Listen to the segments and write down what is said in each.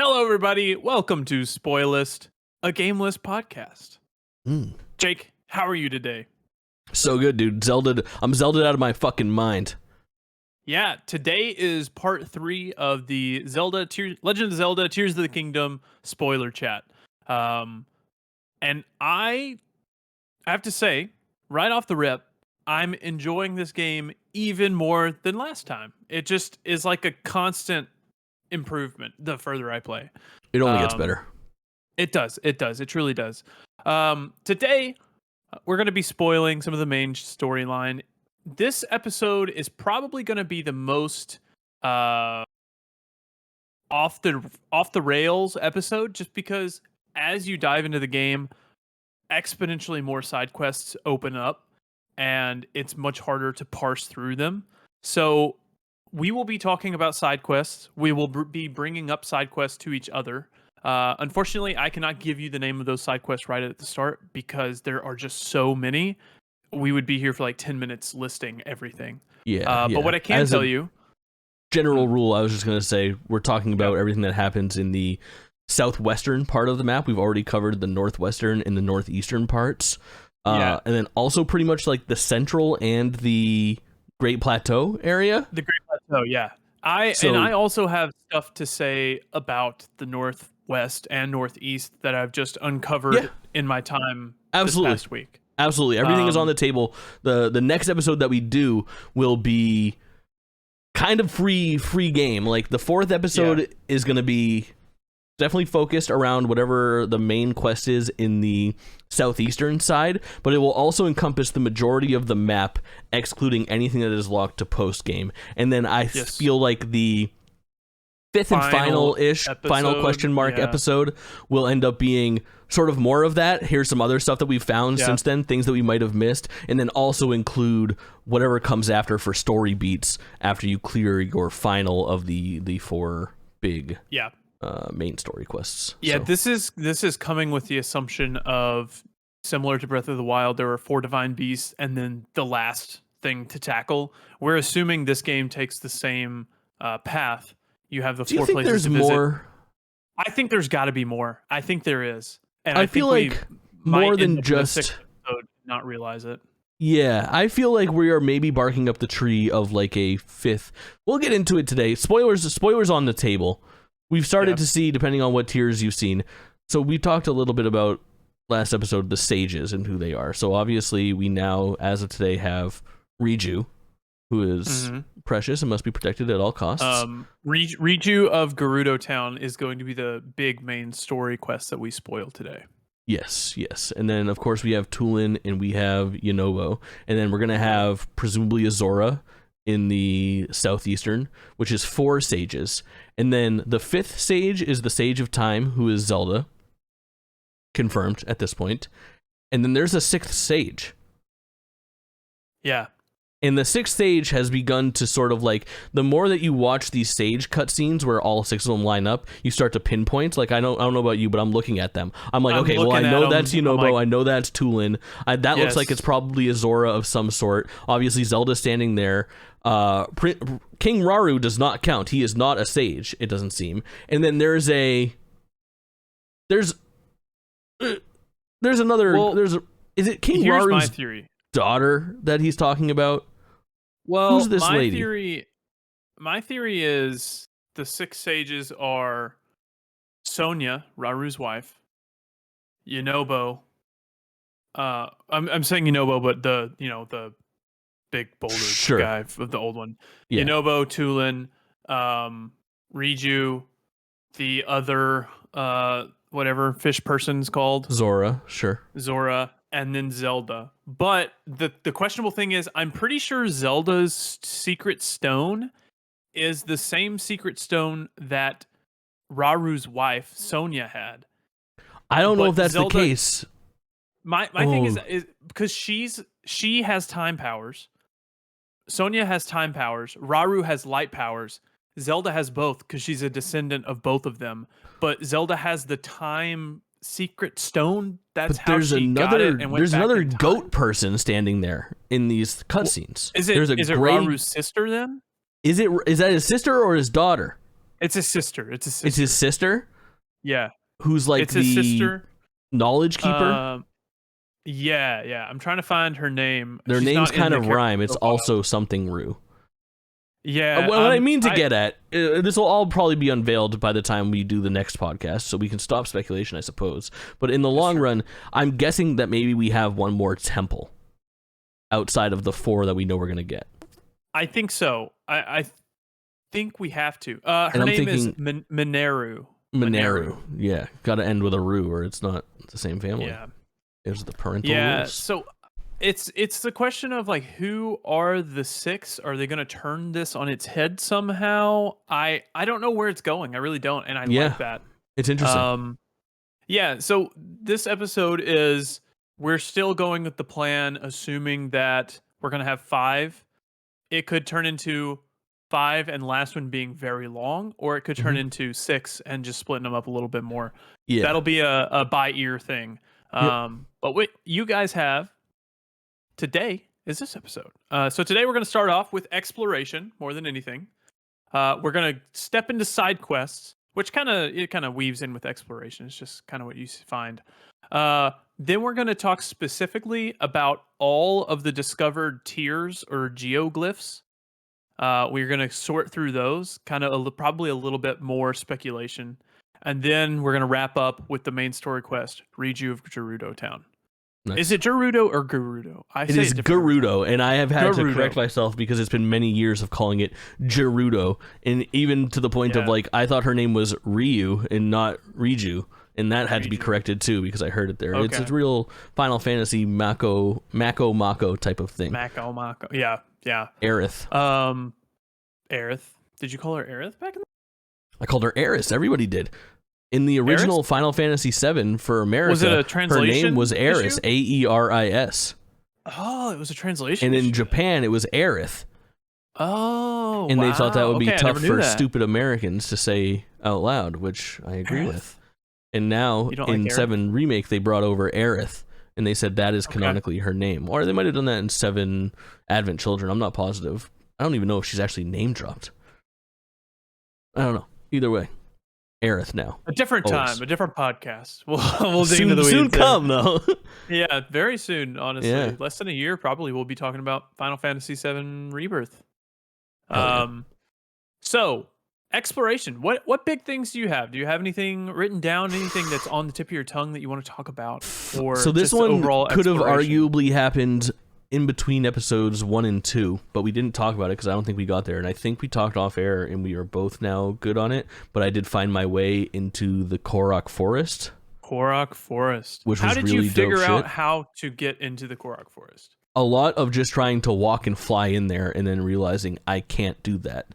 Hello, everybody. Welcome to SpoiList, a gameless podcast. Jake, how are you today? So good, dude. I'm Zelda'd out of my fucking mind. Yeah, today is part 3 of the Legend of Zelda Tears of the Kingdom spoiler chat. And I have to say, right off the rip, I'm enjoying this game even more than last time. It just is like a constant improvement the further I play. It only gets better. It does. It truly does. Today, we're going to be spoiling some of the main storyline. This episode is probably going to be the most off the rails episode, just because as you dive into the game, exponentially more side quests open up, and it's much harder to parse through them. So we will be talking about side quests. We will be bringing up side quests to each other. Unfortunately, I cannot give you the name of those side quests right at the start because there are just so many. We would be here for like 10 minutes listing everything. But what I can tell you... General rule, I was just going to say, we're talking about everything that happens in the southwestern part of the map. We've already covered the northwestern and the northeastern parts. And then also pretty much like the central and the Great Plateau area. The Great Plateau, yeah. I also have stuff to say about the northwest and northeast that I've just uncovered in my time this past week. Absolutely. Everything is on the table. The next episode that we do will be kind of free game. Like the fourth episode is going to be definitely focused around whatever the main quest is in the southeastern side, but it will also encompass the majority of the map, excluding anything that is locked to post game. And then I feel like the fifth and final question mark episode will end up being sort of more of that. Here's some other stuff that we've found since then, things that we might have missed, and then also include whatever comes after for story beats after you clear your final of the four big main story quests. This is coming with the assumption of, similar to Breath of the Wild, there are 4 divine beasts and then the last thing to tackle. We're assuming this game takes the same path. You have the 4 places to visit. More? I think there's got to be more. I think there is, and I feel like more than just not realize it. Yeah, I feel like we are maybe barking up the tree of like a 5th. We'll get into it today. Spoilers on the table. We've started to see, depending on what tiers you've seen. So we talked a little bit about last episode, the sages and who they are. So obviously we now, as of today, have Riju, who is precious and must be protected at all costs. Riju of Gerudo Town is going to be the big main story quest that we spoil today. Yes. And then, of course, we have Kaulin and we have Yunobo. And then we're going to have, presumably, Azora in the southeastern, which is 4 sages. And then the 5th sage is the Sage of Time, who is Zelda. Confirmed at this point. And then there's a 6th sage. Yeah. And the 6th sage has begun to sort of like, the more that you watch these sage cutscenes where all 6 of them line up, you start to pinpoint. Like, I don't know about you, but I'm looking at them. I'm like, okay, well, I know that's Yunobo, I know that's Kaulin. That looks like it's probably Azora of some sort. Obviously, Zelda's standing there. King Rauru does not count. He is not a sage, it doesn't seem. And then there's another. Is it King Raru's daughter that he's talking about? Well, who's this lady? My theory is the 6 sages are Sonia, Raru's wife, Yunobo. I'm saying Yunobo, but the big boulder guy of the old one. Yeah. Yunobo, Kaulin, Riju, the other whatever fish person's called. Zora, sure. Zora, and then Zelda. But the questionable thing is, I'm pretty sure Zelda's secret stone is the same secret stone that Raru's wife, Sonia, had. I don't know if that's Zelda, the case. My thing is because she has time powers. Sonia has time powers. Rauru has light powers. Zelda has both because she's a descendant of both of them. But Zelda has the time secret stone. That's how she got it. And there's another goat person standing there in these cutscenes. Is it Raru's sister then? Is that his sister or his daughter? It's his sister. It's his sister. It's his sister? Yeah. Who's like It's his the sister. knowledge keeper? Yeah. I'm trying to find her name. Their She's names not in kind the of character rhyme. It's profile. also something Rue. Yeah. What I mean to get at, this will all probably be unveiled by the time we do the next podcast, so we can stop speculation, I suppose. But in the long run, I'm guessing that maybe we have one more temple outside of the 4 that we know we're going to get. I think so. I think we have to. Her name is Mineru. Mineru. Yeah. Got to end with a Rue, or it's not the same family. Yeah. There's the parental rules. So it's the question of like, who are the 6? Are they going to turn this on its head somehow? I don't know where it's going. I really don't, and I like that. It's interesting. Yeah, so this episode is, we're still going with the plan, assuming that we're going to have 5. It could turn into 5 and last one being very long, or it could turn into 6 and just splitting them up a little bit more. Yeah. That'll be a by ear thing. But what you guys have today is this episode. So today we're going to start off with exploration more than anything. We're going to step into side quests, which kind of weaves in with exploration. It's just kind of what you find. Then we're going to talk specifically about all of the discovered tiers or geoglyphs. We're going to sort through those, kind of probably a little bit more speculation. And then we're going to wrap up with the main story quest, Reju of Gerudo Town. Nice. Is it Gerudo or Gerudo? It is Gerudo, and I have had to correct myself because it's been many years of calling it Gerudo, and even to the point of like, I thought her name was Ryu and not Reju, and that had to be corrected too because I heard it there. Okay. It's a real Final Fantasy Mako type of thing. Mako. Yeah. Aerith. Aerith. Did you call her Aerith back in the... I called her Eris. Everybody did. In the original Final Fantasy VII for America, was it a translation? Her name was Eris, Aeris. Oh, it was a translation. And in Japan, it was Aerith. Oh, and they thought that would be tough for stupid Americans to say out loud, which I agree with. And now in 7 Remake, they brought over Aerith, and they said that is canonically her name. Or they might have done that in 7 Advent Children. I'm not positive. I don't even know if she's actually name dropped. I don't know. Either way, Aerith now. A different time, a different podcast. We'll dig into the weeds. Soon come though. Yeah, very soon. Honestly, less than a year probably. We'll be talking about Final Fantasy VII Rebirth. So exploration. What big things do you have? Do you have anything written down? Anything that's on the tip of your tongue that you want to talk about? Or so this one could have arguably happened in between episodes 1 and 2, but we didn't talk about it because I don't think we got there, and I think we talked off air and we are both now good on it, but I did find my way into the Korok Forest. Which how did really you figure out how to get into the Korok Forest? A lot of just trying to walk and fly in there and then realizing I can't do that.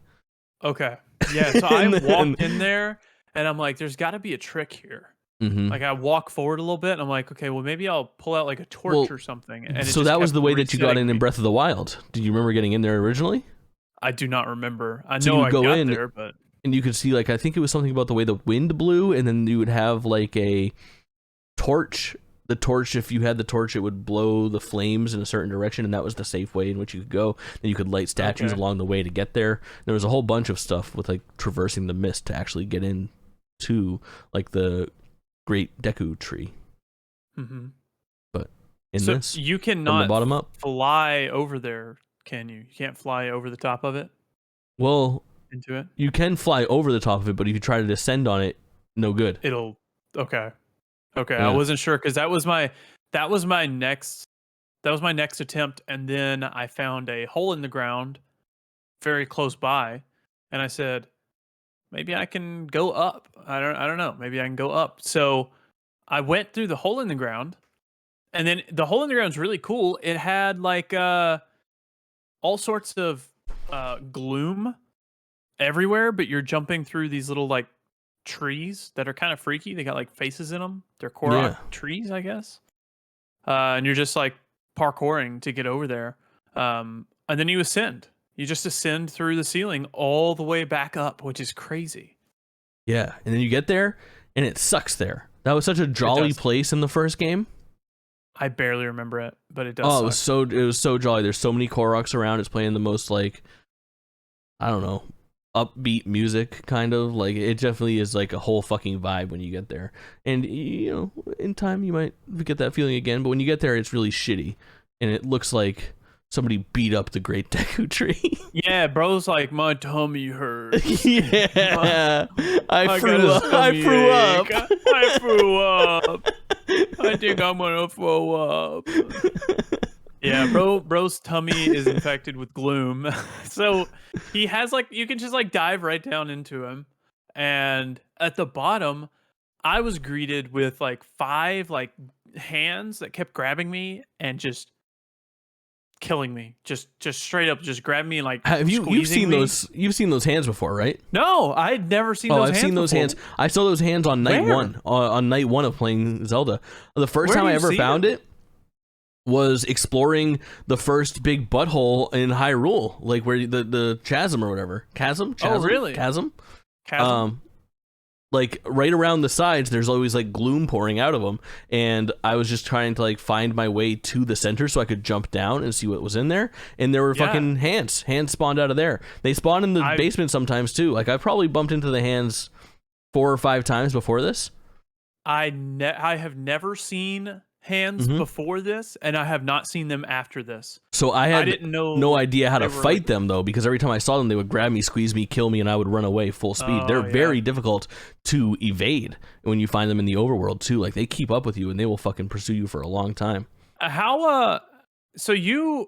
Okay. Yeah, so I walked in there and I'm like, there's got to be a trick here. Mm-hmm. Like I walk forward a little bit and I'm like, okay, well maybe I'll pull out like a torch or something. And so that was the way that you got in Breath of the Wild. Do you remember getting in there originally? I do not remember. I know I got in there, but and you could see like I think it was something about the way the wind blew, and then you would have like a torch. The torch, if you had the torch, it would blow the flames in a certain direction, and that was the safe way in which you could go. Then you could light statues along the way to get there. There was a whole bunch of stuff with like traversing the mist to actually get in to like the Great Deku Tree. Mm-hmm. But in this, you cannot bottom up fly over there, can you? You can't fly over the top of it? Well, into it? You can fly over the top of it, but if you try to descend on it, no good. Okay. Yeah. I wasn't sure because that was my next attempt, and then I found a hole in the ground very close by, and I said, maybe I can go up. I don't know. Maybe I can go up. So I went through the hole in the ground, and then the hole in the ground is really cool. It had like all sorts of gloom everywhere, but you're jumping through these little like trees that are kind of freaky. They got like faces in them. They're Korok trees, I guess. And you're just like parkouring to get over there. And then you ascend. You just ascend through the ceiling all the way back up, which is crazy. Yeah, and then you get there, and it sucks there. That was such a jolly place in the first game. I barely remember it, but it does. Oh, it was so jolly. There's so many Koroks around. It's playing the most like, I don't know, upbeat music, kind of like it definitely is like a whole fucking vibe when you get there. And in time you might get that feeling again, but when you get there, it's really shitty, and it looks like somebody beat up the Great Deku Tree. Yeah, bro's like, my tummy hurts. Yeah, I threw up. I threw up. I think I'm gonna throw up. Yeah, bro's tummy is infected with gloom. So he has like, you can just like dive right down into him. And at the bottom, I was greeted with like 5 like hands that kept grabbing me and just killing me. Just straight up just grab me and like Have you've seen me. you've seen those hands before, right? No, I'd never seen those hands. I've seen those before. hands. I saw those hands on night Where? one. On night one of playing Zelda. The first Where time do I you ever see found it was exploring the first big butthole in Hyrule, like where the chasm or whatever. Chasm? Oh, really? Chasm? Chasm? Like right around the sides, there's always like gloom pouring out of them, and I was just trying to like find my way to the center so I could jump down and see what was in there. And there were fucking hands spawned out of there. They spawn in the basement sometimes too. Like I probably bumped into the hands 4 or 5 times before this. I have never seen hands before this, and I have not seen them after this. So I didn't know no idea how to fight like them though, because every time I saw them, they would grab me, squeeze me, kill me, and I would run away full speed. They're very difficult to evade when you find them in the overworld too. Like they keep up with you and they will fucking pursue you for a long time. So you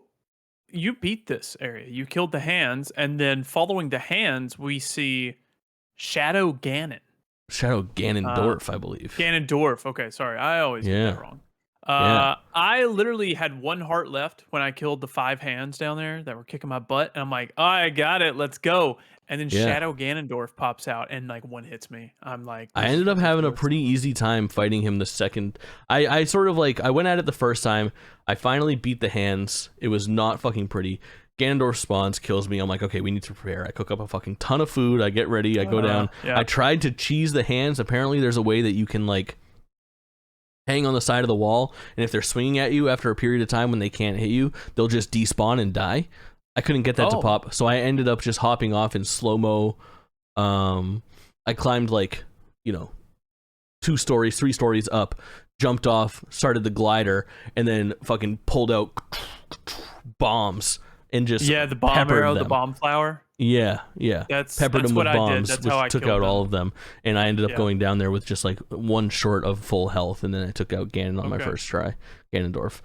beat this area. You killed the hands, and then following the hands, we see Shadow Ganon. Shadow Ganondorf, I believe. Ganondorf. Okay, sorry. I always get that wrong. I literally had 1 heart left when I killed the 5 hands down there that were kicking my butt, and I'm like, oh, I got it, let's go. And then Shadow Ganondorf pops out and like one hits me. I'm like, I ended up having a pretty easy time fighting him the second. I sort of like, I went at it the first time. I finally beat the hands. It was not fucking pretty. Ganondorf spawns, kills me. I'm like, okay, we need to prepare. I cook up a fucking ton of food. I get ready. I go down. I tried to cheese the hands. Apparently there's a way that you can like hang on the side of the wall, and if they're swinging at you after a period of time when they can't hit you, they'll just despawn and die. I couldn't get that to pop, so I ended up just hopping off in slow-mo. I climbed like, 2 stories, 3 stories up, jumped off, started the glider, and then fucking pulled out bombs and just the bomb arrow, the bomb flower. Yeah. Peppered them with bombs, which took out all of them. And I ended up going down there with just like 1 short of full health, and then I took out Ganon on my first try, Ganondorf.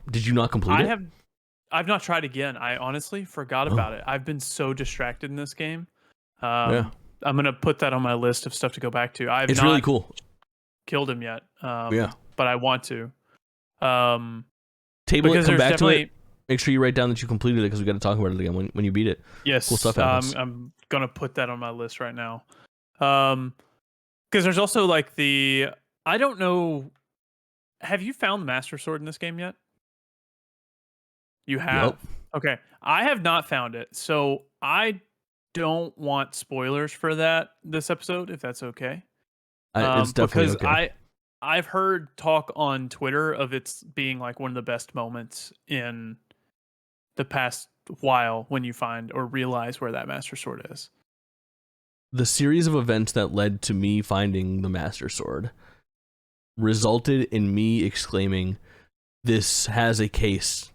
Did you not complete it? I've not tried again. I honestly forgot about it. I've been so distracted in this game. I'm gonna put that on my list of stuff to go back to. It's really cool. Killed him yet? But I want to. Table it, come back to it. Make sure you write down that you completed it, because we got to talk about it again when you beat it. Yes, cool stuff happens. I'm gonna put that on my list right now. Because there's also like I don't know. Have you found the Master Sword in this game yet? You have. Yep. Okay, I have not found it, so I don't want spoilers for this episode, if that's okay. It's definitely okay. I've heard talk on Twitter of it's being like one of the best moments in the past while when you find or realize where that Master Sword is. The series of events that led to me finding the Master Sword resulted in me exclaiming, "This has a case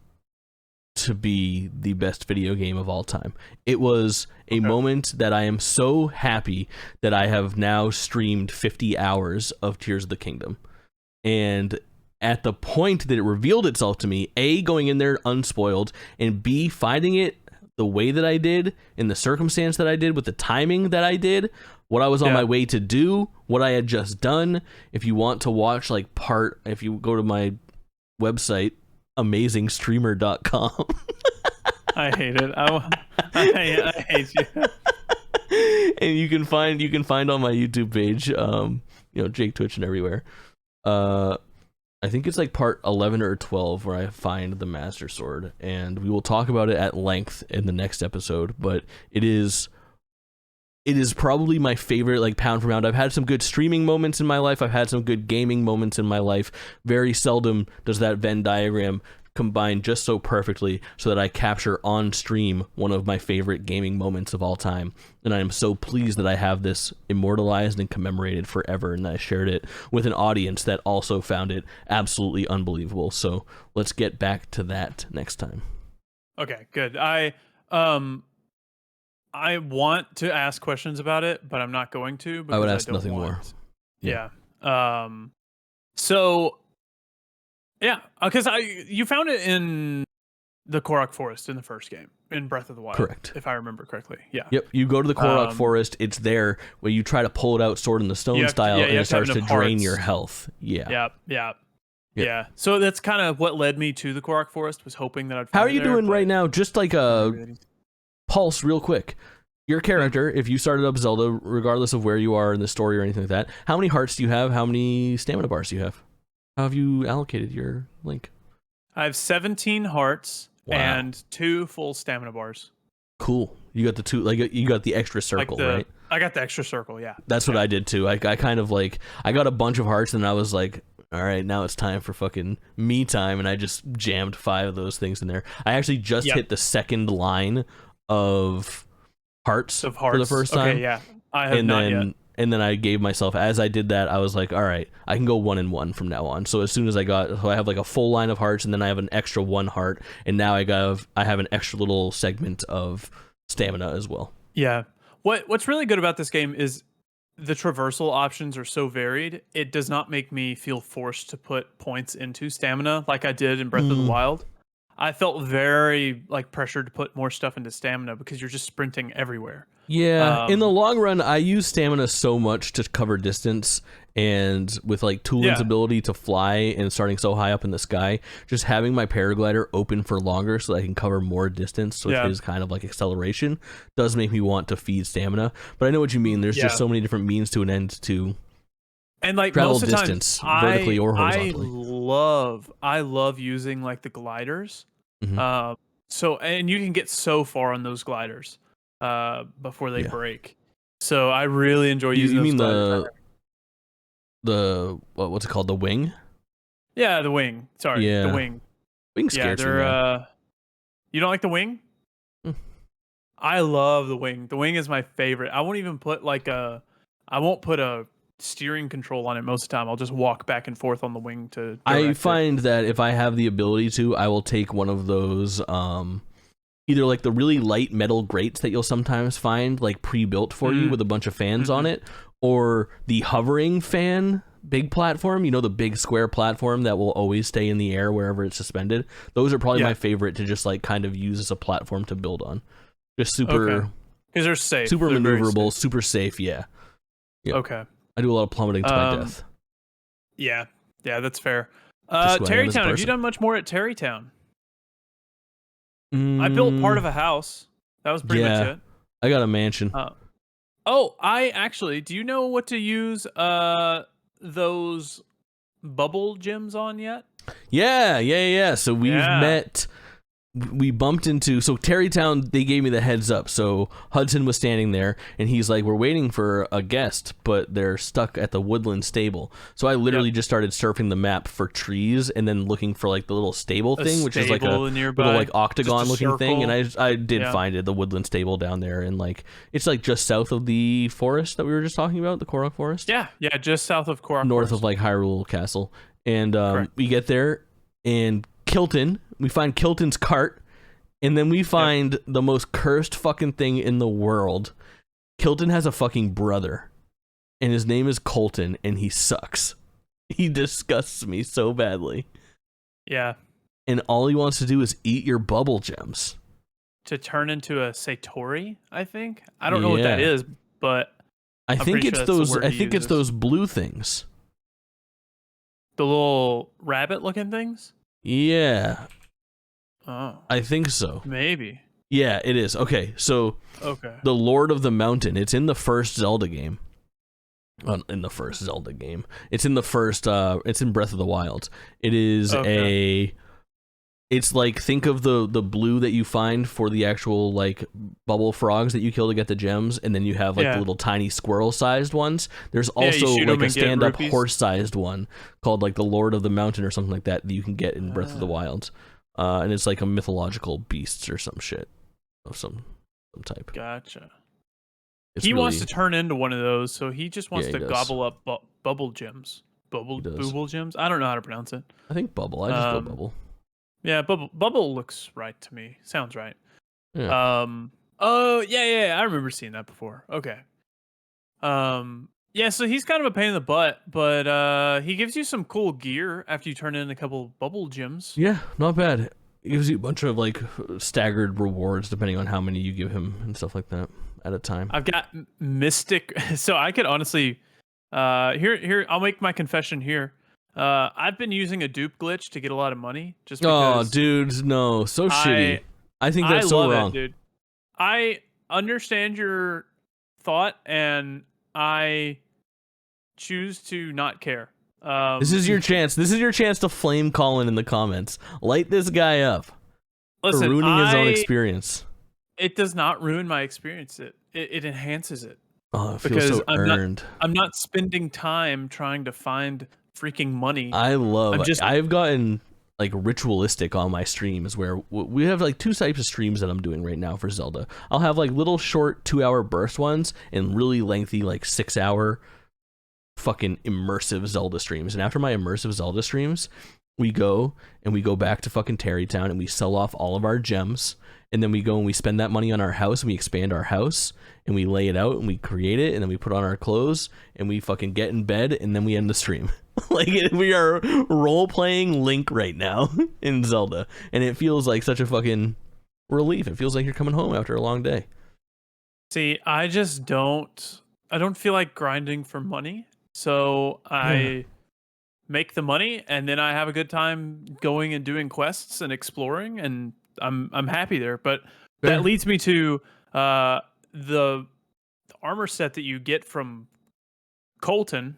to be the best video game of all time." It was a moment that I am so happy that I have now streamed 50 hours of Tears of the Kingdom. And at the point that it revealed itself to me, A, going in there unspoiled, and B, finding it the way that I did, in the circumstance that I did, with the timing that I did, what I was on my way to do, what I had just done. If you want to watch like if you go to my website, amazingstreamer.com. I hate it. I hate you. And you can find on my YouTube page, Jake Twitch and everywhere. I think it's like part 11 or 12 where I find the Master Sword, and we will talk about it at length in the next episode. But it is probably my favorite, like, pound for pound. I've had some good streaming moments in my life. I've had some good gaming moments in my life. Very seldom does that Venn diagram combine just so perfectly so that I capture on stream one of my favorite gaming moments of all time. And I am so pleased that I have this immortalized and commemorated forever, and that I shared it with an audience that also found it absolutely unbelievable. So let's get back to that next time. Okay, good. I want to ask questions about it, but I'm not going to because I would ask don't nothing want. more. Yeah. So yeah, because you found it in the Korok Forest in the first game in Breath of the Wild. Correct. If I remember correctly. Yeah. Yep. You go to the Korok Forest. It's there where you try to pull it out Sword in the Stone style, and it starts to drain your health. Yeah. Yeah. So that's kind of what led me to the Korok Forest. Was hoping that I'd. How are you doing right now? Just like a pulse, real quick. Your character, if you started up Zelda, regardless of where you are in the story or anything like that, how many hearts do you have? How many stamina bars do you have? How have you allocated your Link? I have 17 hearts and 2 full stamina bars. Cool. You got the 2, like you got the extra circle, right? I got the extra circle, yeah. That's what I did too. I kind of like, I got a bunch of hearts and I was like, all right, now it's time for fucking me time, and I just jammed 5 of those things in there. I actually just hit the second line of hearts for the first time. Okay, yeah. I have not yet. And then I gave myself, as I did that, I was like, all right, I can go 1 and 1 from now on. So as soon as I have like a full line of hearts, and then I have an extra 1 heart, and now I have an extra little segment of stamina as well. Yeah. What's really good about this game is the traversal options are so varied. It does not make me feel forced to put points into stamina like I did in Breath of the Wild. I felt very like pressured to put more stuff into stamina because you're just sprinting everywhere. Yeah, in the long run, I use stamina so much to cover distance, and with like Tulin's ability to fly and starting so high up in the sky, just having my paraglider open for longer so that I can cover more distance with his kind of like acceleration does make me want to feed stamina. But I know what you mean. There's just so many different means to an end to and like travel most of distance, the time, vertically or horizontally. I love using like the gliders. So and you can get so far on those gliders before they break. So I really enjoy using those gliders. The what's it called? The wing? Yeah, the wing. Sorry, the wing. Wing scares me, man. You don't like the wing? I love the wing. The wing is my favorite. I won't even put I won't put a steering control on it most of the time. I'll just walk back and forth on the wing to I find that if I have the ability to, I will take one of those either like the really light metal grates that you'll sometimes find like pre-built for you with a bunch of fans on it, or the hovering fan big platform, the big square platform that will always stay in the air wherever it's suspended. Those are probably my favorite to just like kind of use as a platform to build on. Just super, because they're safe, super maneuverable, super safe. Yeah. Okay. I do a lot of plummeting to my death. Yeah, that's fair. Terrytown, have you done much more at Terrytown? I built part of a house. That was pretty much it. I got a mansion. Do you know what to use those bubble gems on yet? Yeah. So we bumped into, so Terrytown, they gave me the heads up. So Hudson was standing there and he's like, we're waiting for a guest, but they're stuck at the woodland stable. So I literally just started surfing the map for trees and then looking for like the little stable thing, which is like a little like octagon looking thing. And I did find it, the woodland stable down there. And like, it's like just south of the forest that we were just talking about, the Korok Forest. Yeah. Just south of Korok North Forest. of like Hyrule Castle. And we get there and we find Kilton's cart, and then we find the most cursed fucking thing in the world. Kilton has a fucking brother, and his name is Colton, and he sucks. He disgusts me so badly. Yeah. And all he wants to do is eat your bubble gems. To turn into a Satori, I think. I don't know what that is, but I think it's those. I think it's those blue things. The little rabbit-looking things. Yeah. Oh. I think so. Maybe. Yeah, it is. Okay, so the Lord of the Mountain, it's in the first Zelda game. It's in the first, it's in Breath of the Wild. It is it's like, think of the blue that you find for the actual like bubble frogs that you kill to get the gems, and then you have like the little tiny squirrel-sized ones. There's also like a stand-up horse-sized one called like the Lord of the Mountain or something like that you can get in Breath of the Wild. and it's like a mythological beasts or some shit of some type. Gotcha. It's He really, wants to turn into one of those, so he just wants Yeah, to he does. gobble up bubble gems. Bubble gems? I don't know how to pronounce it. I think bubble. I just go bubble. Yeah, bubble looks right to me. Sounds right. Yeah. Oh, yeah, I remember seeing that before. Okay. Yeah, so he's kind of a pain in the butt, but he gives you some cool gear after you turn in a couple bubble gems. Yeah, not bad. It gives you a bunch of like staggered rewards depending on how many you give him and stuff like that at a time. I've got Mystic, so I could honestly, here, I'll make my confession here. I've been using a dupe glitch to get a lot of money, just because. Oh, dude, no, so shitty. I think that's so love wrong, it, dude. I understand your thought, and I choose to not care. This is your chance. This is your chance to flame Kaulin in the comments. Light this guy up. Listen, for ruining his own experience. It does not ruin my experience. It enhances it. Oh, it feels so earned. I'm not spending time trying to find freaking money. I've gotten like ritualistic on my streams where we have like two types of streams that I'm doing right now for Zelda. I'll have like little short 2-hour burst ones and really lengthy like 6-hour fucking immersive Zelda streams. And after my immersive Zelda streams, we go back to fucking Terrytown and we sell off all of our gems, and then we go and we spend that money on our house and we expand our house and we lay it out and we create it and then we put on our clothes and we fucking get in bed and then we end the stream. Like we are role playing Link right now in Zelda, and it feels like such a fucking relief. It feels like you're coming home after a long day. See, I don't feel like grinding for money. So I make the money and then I have a good time going and doing quests and exploring, and I'm happy there. But that leads me to the armor set that you get from Colton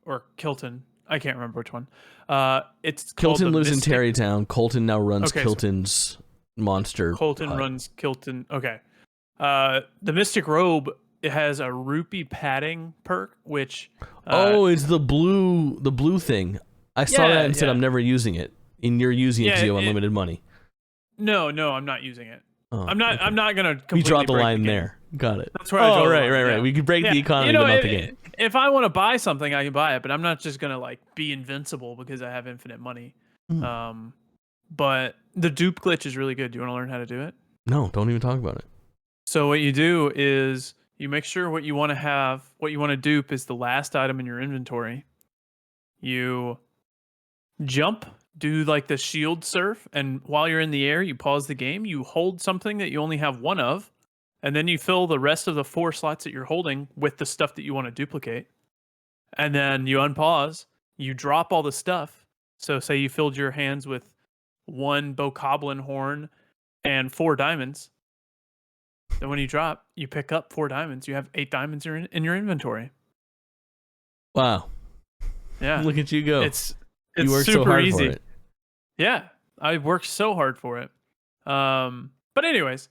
or Kilton. I can't remember which one. It's Kilton lives in Terrytown. Colton now runs Kilton's monster. Colton runs Kilton. Okay. The Mystic Robe, it has a rupee padding perk, which it's the blue thing. I saw that and said I'm never using it. And you're using it because you have unlimited money. No, I'm not using it. I'm not gonna completely We dropped the break line the game. there. Got it. That's where I draw the line. Right. We could break the economy, but not the game. If I want to buy something, I can buy it, but I'm not just gonna like be invincible because I have infinite money. But the dupe glitch is really good. Do you want to learn how to do it? No, don't even talk about it. So what you do is you make sure what you want to dupe is the last item in your inventory. You jump, do like the shield surf, and while you're in the air, you pause the game, you hold something that you only have one of, and then you fill the rest of the 4 slots that you're holding with the stuff that you want to duplicate. And then you unpause, you drop all the stuff. So say you filled your hands with 1 bokoblin horn and 4 diamonds. Then when you drop, you pick up 4 diamonds. You have 8 diamonds in your inventory. Wow. Yeah. Look at you go. It's you worked super so hard easy. for it. Yeah. I worked so hard for it. But anyways,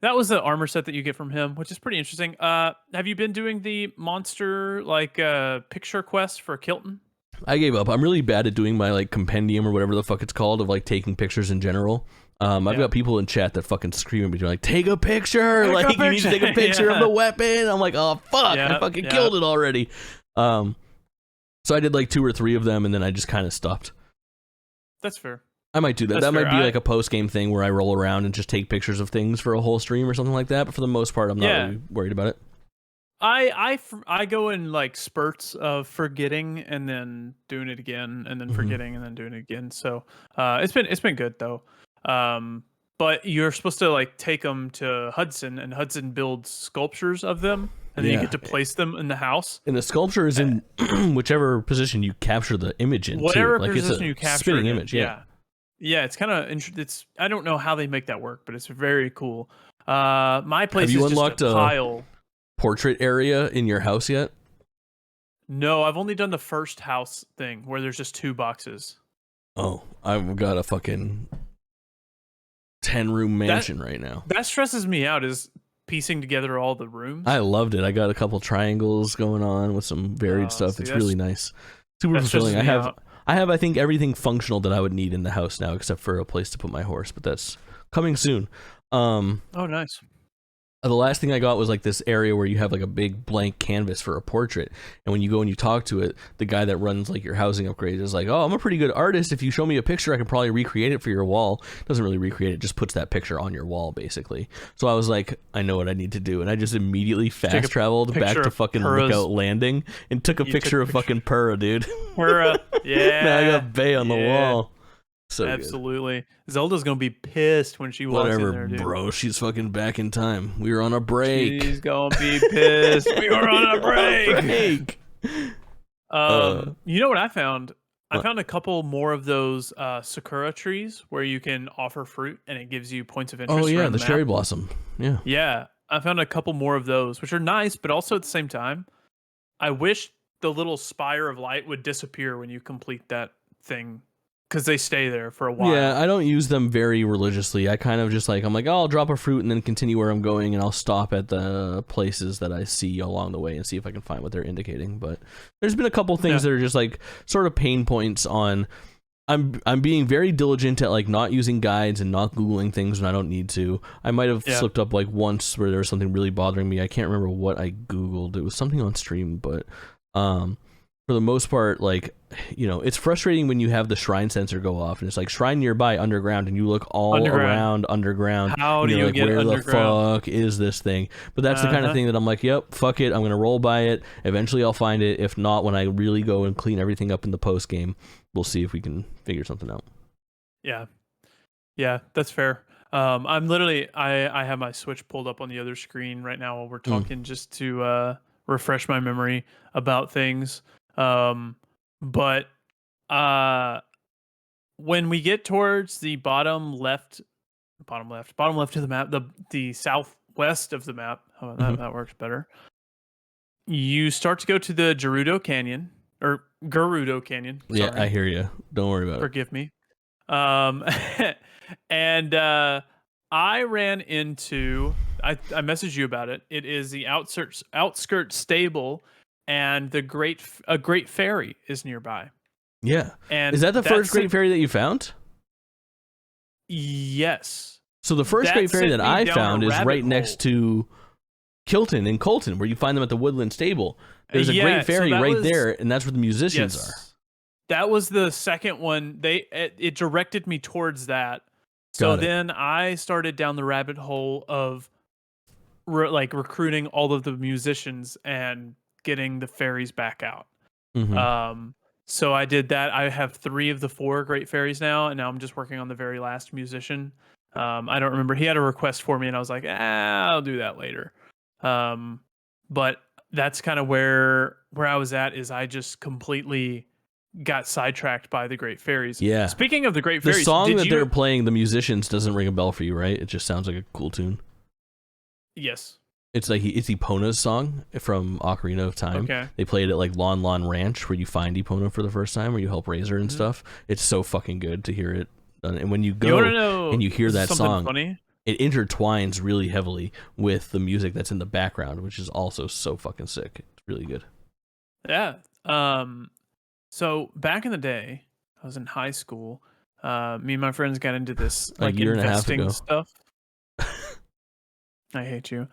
that was the armor set that you get from him, which is pretty interesting. Have you been doing the monster picture quest for Kilton? I gave up. I'm really bad at doing my like compendium or whatever the fuck it's called of like taking pictures in general. I've got people in chat that fucking scream at me, like, take a picture! You need to take a picture of the weapon! I'm like, oh fuck, I fucking killed it already. So I did like 2 or 3 of them and then I just kind of stopped. That's fair. I might do that. That might be like a post-game thing where I roll around and just take pictures of things for a whole stream or something like that, but for the most part, I'm not really worried about it. I go in like spurts of forgetting and then doing it again and then forgetting and then doing it again. So it's been good though. But you're supposed to like take them to Hudson, and Hudson builds sculptures of them, and then you get to place them in the house. And the sculpture is in whichever position you capture the image in. Whatever too. Like position you capture spinning image. Yeah. It's kind of it's. I don't know how they make that work, but it's very cool. My place Have you is unlocked just a pile. Portrait area in your house yet? No, I've only done the first house thing where there's just 2 boxes. Oh, I've got a fucking 10-room mansion right now. That stresses me out, is piecing together all the rooms. I loved it. I got a couple triangles going on with some varied stuff. It's really nice. Super fulfilling. I I have, I think, everything functional that I would need in the house now, except for a place to put my horse, but that's coming soon. Oh, nice. The last thing I got was like this area where you have like a big blank canvas for a portrait, and when you go and you talk to it, the guy that runs like your housing upgrades is like, oh, I'm a pretty good artist. If you show me a picture, I can probably recreate it for your wall. Doesn't really recreate it, just puts that picture on your wall basically. So I was like, I know what I need to do, and I just immediately fast traveled back to fucking Lookout Landing and took a picture of fucking Purra, dude. Purra, yeah. Man, I got Bay on the wall. So absolutely. Good. Zelda's gonna be pissed when she walks in there, dude. Bro, she's fucking back in time. We were on a break. She's gonna be pissed. We were on a break. You know what I found? I found a couple more of those sakura trees where you can offer fruit and it gives you points of interest. Oh yeah, the cherry blossom. Yeah. Yeah, I found a couple more of those, which are nice, but also at the same time, I wish the little spire of light would disappear when you complete that thing. Because they stay there for a while. Yeah, I don't use them very religiously. I kind of just like, I'm like, oh, I'll drop a fruit and then continue where I'm going, and I'll stop at the places that I see along the way and see if I can find what they're indicating. But there's been a couple things that are just like sort of pain points on. I'm being very diligent at like not using guides and not Googling things when I don't need to. I might have slipped up like once where there was something really bothering me. I can't remember what I Googled. It was something on stream, but for the most part, like, you know, it's frustrating when you have the shrine sensor go off and it's like shrine nearby underground and you look all around underground. How do you like, get where underground? The fuck is this thing? But that's the kind of thing that I'm like, yep, fuck it, I'm gonna roll by it. Eventually I'll find it. If not, when I really go and clean everything up in the post game, we'll see if we can figure something out. Yeah, that's fair. I'm literally I have my Switch pulled up on the other screen right now while we're talking, just to refresh my memory about things. But when we get towards the bottom left of the map, the southwest of the map, that works better. You start to go to the Gerudo Canyon. Sorry. Yeah, I hear you. Don't worry about it. Forgive me. And I ran into. I messaged you about it. It is the outskirts stable, and a great fairy is nearby. Yeah. And is that the first great fairy that you found? Yes. So the first great fairy that I found is right next to Kilton in Colton, where you find them at the Woodland Stable. There's a great fairy there, and that's where the musicians are. That was the second one. It directed me towards that. So then I started down the rabbit hole of recruiting all of the musicians and getting the fairies back out. So I did that. I have 3 of the 4 great fairies now, and now I'm just working on the very last musician. I don't remember. He had a request for me, and I was like, I'll do that later. But that's kind of where I was at. Is I just completely got sidetracked by the great fairies. Yeah. Speaking of the great fairies, the song that they're playing, the musicians, doesn't ring a bell for you, right? It just sounds like a cool tune. Yes. It's like it's Epona's song from Ocarina of Time. Okay. They played it like Lon Lon Ranch, where you find Epona for the first time, where you help raise her and stuff. It's so fucking good to hear it done. And when you go and you hear that song, it intertwines really heavily with the music that's in the background, which is also so fucking sick. It's really good. Yeah. So back in the day, I was in high school. Me and my friends got into this like investing stuff. I hate you.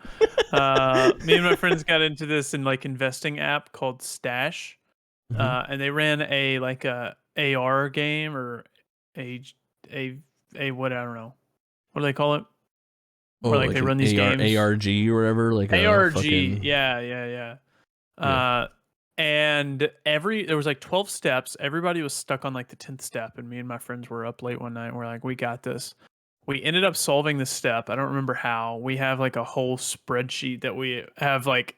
Me and my friends got into this in like investing app called Stash, and they ran a AR game or a what, I don't know, what do they call it? Where like they run these games, ARG or whatever, like ARG. Yeah. And there was like 12 steps. Everybody was stuck on like the 10th step, and me and my friends were up late one night. And we're like, we got this. We ended up solving the step. I don't remember how. We have like a whole spreadsheet that we have like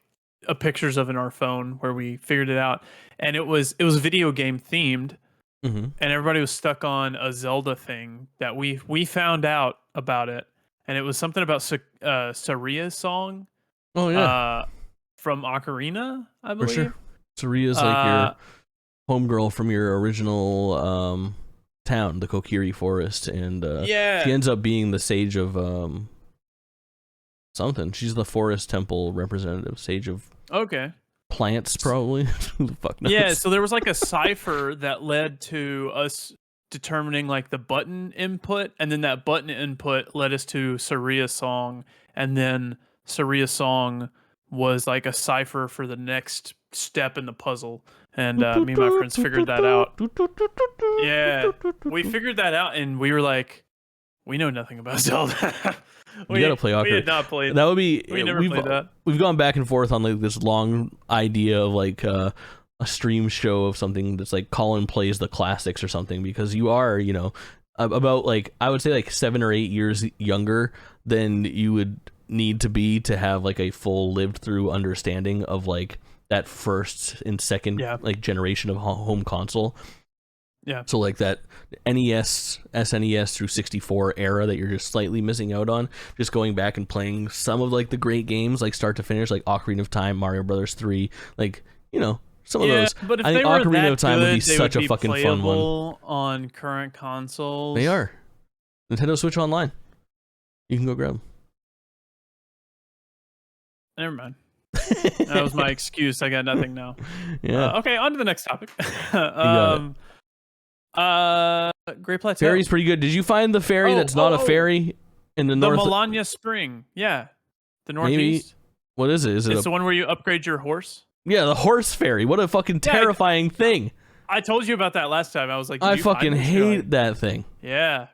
pictures of in our phone where we figured it out. And it was video game themed. And everybody was stuck on a Zelda thing that we found out about it. And it was something about Saria's song. Oh yeah. From Ocarina, I believe. For sure. Saria's like your homegirl from your original town, the Kokiri Forest, and she ends up being the sage of something. She's the forest temple representative, sage of plants, probably. Who the fuck knows? Yeah, so there was like a cipher that led to us determining like the button input, and then that button input led us to Saria's song, and then Saria's song was like a cipher for the next step in the puzzle. And me and my friends figured that out. Yeah, we figured that out, and we were like, we know nothing about Zelda. You gotta play Ocarina. We had not played. That would be. We never played that. We've gone back and forth on like this long idea of like a stream show of something that's like Kaulin plays the classics or something, because you are, you know, about like I would say like 7 or 8 years younger than you would need to be to have like a full lived through understanding of like that first and second like generation of home console. Yeah. So like that NES, SNES through 64 era that you're just slightly missing out on, just going back and playing some of like the great games like start to finish, like Ocarina of Time, Mario Brothers 3, like, you know, some of those. But if I think they were Ocarina that of Time would be good, they such would a fucking fun one. playable on current consoles. They are. Nintendo Switch Online. You can go grab them. Never mind. That was my excuse. I got nothing now. Yeah. Okay, on to the next topic. Great Plateau. Fairy's pretty good. Did you find the fairy that's not a fairy in the north? The Melania Spring. Yeah. The northeast. Maybe. What is it? Is it It's the one where you upgrade your horse? Yeah, the horse fairy. What a fucking terrifying thing. I told you about that last time. I was like, I fucking hate that thing. Yeah.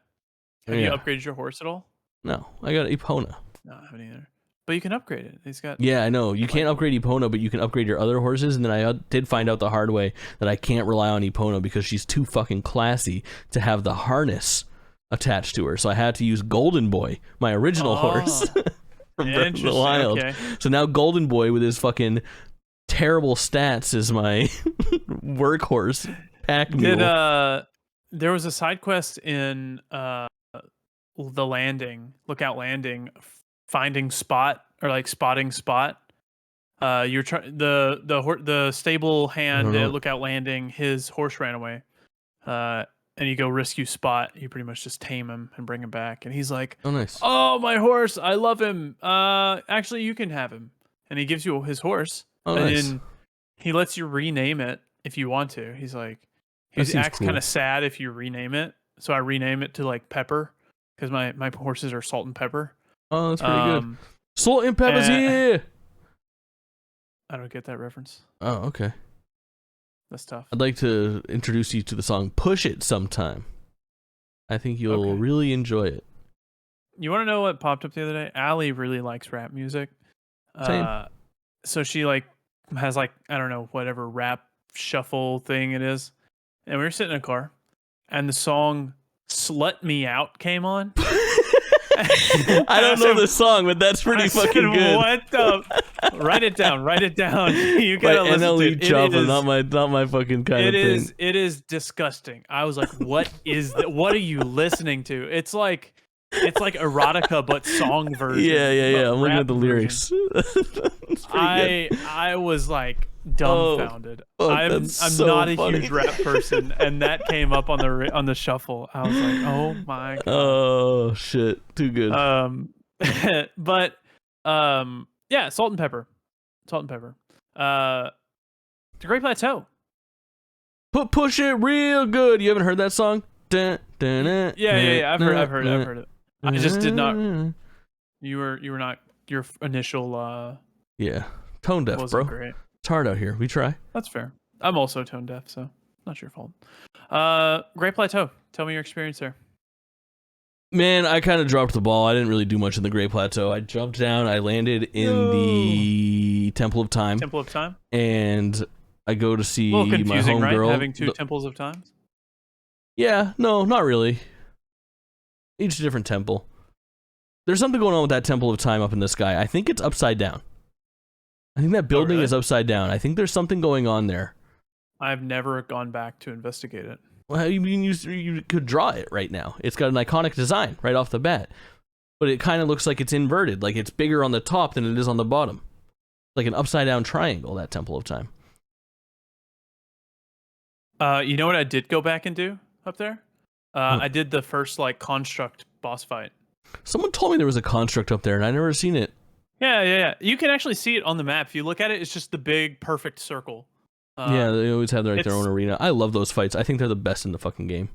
Have you upgraded your horse at all? No, I got Epona. No, I haven't either. But you can upgrade it. He's got. Yeah, I know. You can't upgrade Epona, but you can upgrade your other horses. And then I did find out the hard way that I can't rely on Epona because she's too fucking classy to have the harness attached to her. So I had to use Golden Boy, my original horse from Breath of the Wild. Okay. So now Golden Boy with his fucking terrible stats is my workhorse pack mule. There was a side quest in the landing, Lookout Landing, finding Spot or like spotting Spot. You're the stable hand at Lookout Landing. His horse ran away, and you go rescue Spot. You pretty much just tame him and bring him back. And he's like, "Oh, nice! Oh, my horse! I love him. Actually, you can have him." And he gives you his horse, and then he lets you rename it if you want to. He's like, he acts kind of sad if you rename it. So I rename it to like Pepper because my horses are Salt and Pepper. Oh, that's pretty good. Salt and Pepper's here. I don't get that reference. Oh, okay. That's tough. I'd like to introduce you to the song "Push It" sometime. I think you'll really enjoy it. You want to know what popped up the other day? Allie really likes rap music. Same. So she like has like, I don't know, whatever rap shuffle thing it is. And we were sitting in a car and the song "Slut Me Out" came on. I don't know the song, but that's pretty fucking good. What the? Write it down. Write it down. You gotta listen to it. Chopper, not my fucking kind of thing. It is disgusting. I was like, what is that? What are you listening to? It's like erotica but song version. Yeah. I'm looking at the lyrics. I was like dumbfounded. I'm not a huge rap person, and that came up on the shuffle. I was like, oh my god. Oh shit, too good. But yeah, Salt and Pepper. The Great Plateau. Push it real good. You haven't heard that song? Yeah. I've heard it. I just did not. You were not your initial. Yeah, tone deaf, bro. Great. It's hard out here. We try. That's fair. I'm also tone deaf, so not your fault. Great Plateau. Tell me your experience there. Man, I kind of dropped the ball. I didn't really do much in the Great Plateau. I jumped down. I landed in the Temple of Time. And I go to see my homegirl. Right? Having two Temples of Time? Yeah, no, not really. Each different temple. There's something going on with that Temple of Time up in the sky. I think it's upside down. I think that building is upside down. I think there's something going on there. I've never gone back to investigate it. Well, you could draw it right now. It's got an iconic design right off the bat. But it kind of looks like it's inverted. Like it's bigger on the top than it is on the bottom. Like an upside down triangle, that Temple of Time. You know what I did go back and do up there? I did the first like construct boss fight. Someone told me there was a construct up there and I never seen it. Yeah. You can actually see it on the map. If you look at it, it's just the big perfect circle. Yeah, they always have their own It's arena. I love those fights. I think they're the best in the fucking game.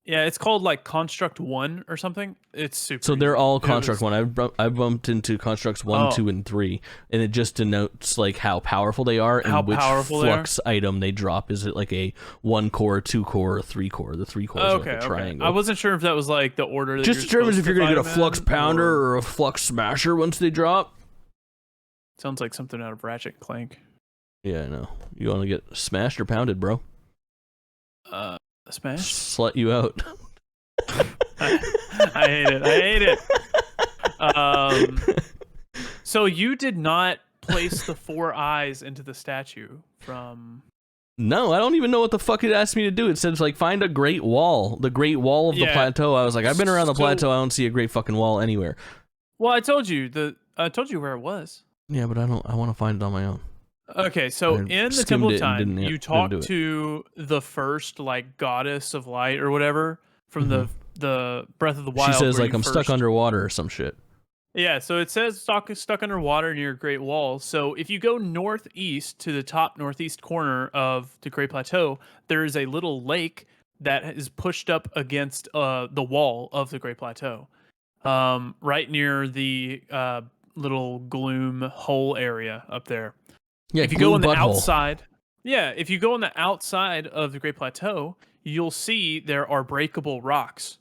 yeah, it's called like Construct 1 or something. It's super So they're easy. all Construct 1. I've bumped into Constructs 1, 2, and 3, and it just denotes like how powerful they are and How which powerful flux item they drop. Is it like a 1 core, 2 core, or 3 core? The 3 cores are like a triangle. I wasn't sure if that was like the order that Just determines if you're gonna get a Flux in, Pounder or a Flux Smasher once they drop. Sounds like something out of Ratchet and Clank. Yeah, I know. You want to get smashed or pounded, bro? Smash? Slut you out. I hate it. So you did not place the 4 eyes into the statue from... No, I don't even know what the fuck it asked me to do. It says, like, find a great wall. The great wall of the plateau. I was like, I've been around the plateau. I don't see a great fucking wall anywhere. Well, I told you where it was. Yeah, but I want to find it on my own. Okay, so in the Temple of Time, you talk to the first, like, goddess of light or whatever from the Breath of the Wild. She says, like, I'm stuck underwater or some shit. Yeah, so it says stuck underwater near Great Wall. So if you go northeast to the top northeast corner of the Great Plateau, there is a little lake that is pushed up against the wall of the Great Plateau, right near the little gloom hole area up there. Yeah, if you go on the outside, if you go on the outside of the Great Plateau, you'll see there are breakable rocks.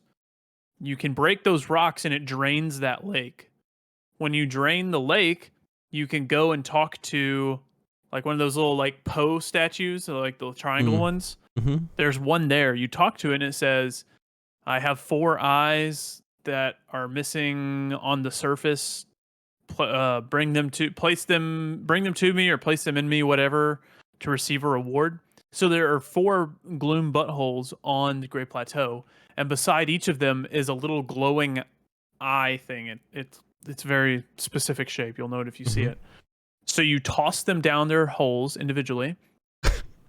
You can break those rocks and it drains that lake. When you drain the lake, you can go and talk to like one of those little like Poe statues, like the triangle ones. Mm-hmm. There's one there. You talk to it and it says, I have 4 eyes that are missing on the surface. Bring them to me or place them in me, whatever, to receive a reward. So there are 4 gloom buttholes on the Great Plateau, and beside each of them is a little glowing eye thing. It's very specific shape. You'll know it if you see it. So you toss them down their holes individually,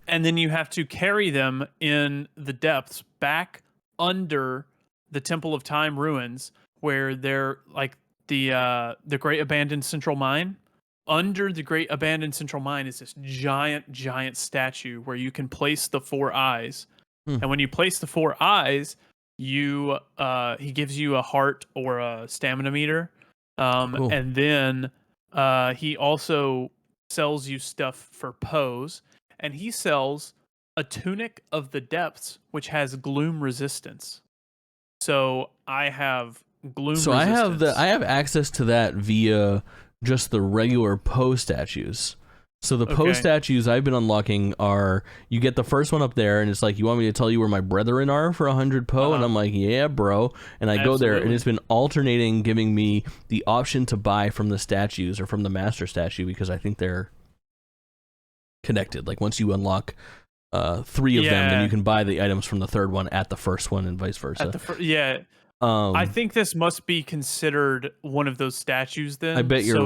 and then you have to carry them in the depths back under the Temple of Time ruins, where they're like the Great Abandoned Central Mine. Under the Great Abandoned Central Mine is this giant statue where you can place the 4 eyes. And when you place the 4 eyes, he gives you a heart or a stamina meter. Cool. And then he also sells you stuff for pose, and he sells a tunic of the depths, which has gloom resistance. So I have gloom resistance. I have access to that via just the regular Poe statues. So the Poe statues I've been unlocking are, you get the first one up there and it's like, you want me to tell you where my brethren are for 100 Poe? And I'm like, yeah, bro. And I go there and it's been alternating, giving me the option to buy from the statues or from the master statue, because I think they're connected. Like once you unlock 3 of them, then you can buy the items from the third one at the first one and vice versa. I think this must be considered one of those statues then. I bet you're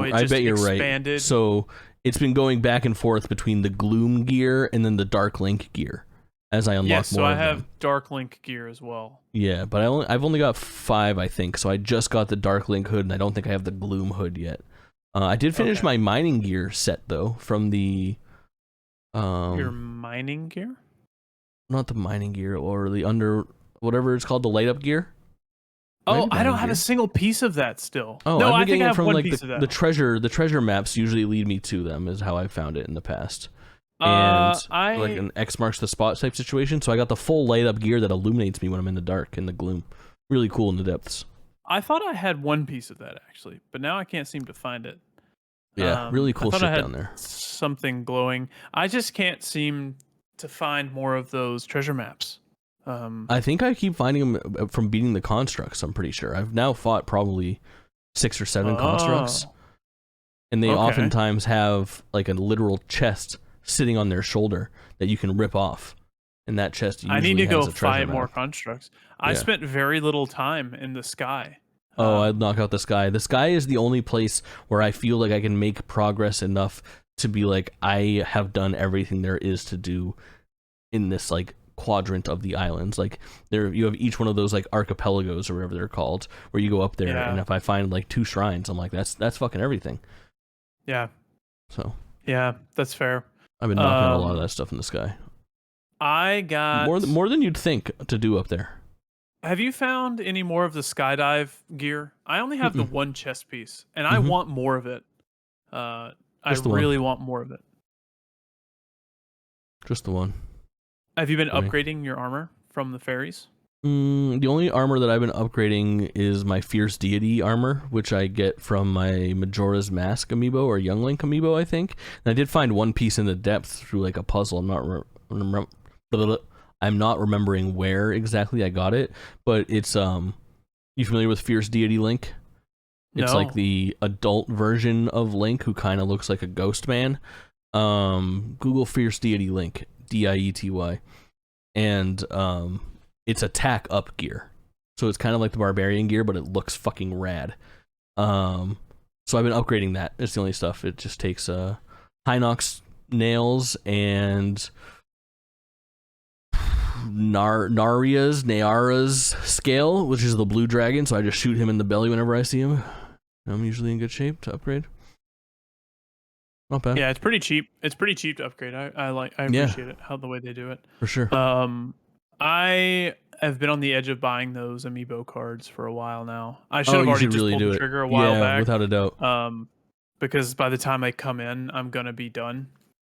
right. So it's been going back and forth between the Gloom gear and then the Dark Link gear as I unlock more. So I have Dark Link gear as well. Yeah, but I've only got 5, I think. So I just got the Dark Link hood, and I don't think I have the Gloom hood yet. I did finish my mining gear set though from the. Your mining gear? Not the mining gear, or the whatever it's called, the light up gear. Oh, I don't have a single piece of that still. Oh, no, I think I have one piece of that. The treasure maps usually lead me to them, is how I found it in the past. And like an X marks the spot type situation. So I got the full light up gear that illuminates me when I'm in the dark, in the gloom. Really cool in the depths. I thought I had one piece of that actually, but now I can't seem to find it. Yeah, really cool shit down there. Something glowing. I just can't seem to find more of those treasure maps. I think I keep finding them from beating the constructs. I'm pretty sure I've now fought probably 6 or 7 constructs, and they oftentimes have like a literal chest sitting on their shoulder that you can rip off, and that chest usually I need to has go fight more constructs. I spent very little time in the sky. I'd knock out the sky. The sky is the only place where I feel like I can make progress enough to be like, I have done everything there is to do in this like quadrant of the islands. Like there, you have each one of those like archipelagos or whatever they're called, where you go up there, and if I find like 2 shrines, I'm like, that's fucking everything. Yeah. So. Yeah, that's fair. I've been knocking out a lot of that stuff in the sky. I got more than you'd think to do up there. Have you found any more of the skydive gear? I only have the one chest piece, and I want more of it. I really want more of it. Just the one. Have you been upgrading your armor from the fairies? The only armor that I've been upgrading is my Fierce Deity armor, which I get from my Majora's Mask amiibo or Young Link amiibo, I think. And I did find one piece in the depth through like a puzzle. I'm not remembering where exactly I got it, but it's you familiar with Fierce Deity Link? It's like the adult version of Link who kind of looks like a ghost man. Google Fierce Deity Link, Diety, and it's attack up gear. So it's kind of like the barbarian gear, but it looks fucking rad. So I've been upgrading that. It's the only stuff. It just takes Hinox nails and Nayara's scale, which is the blue dragon, so I just shoot him in the belly whenever I see him. I'm usually in good shape to upgrade. Not bad. Yeah, it's pretty cheap. It's pretty cheap to upgrade. I appreciate it, how the way they do it. For sure. I have been on the edge of buying those amiibo cards for a while now. I should have already just pulled the trigger a while back. Without a doubt. Because by the time I come in, I'm gonna be done.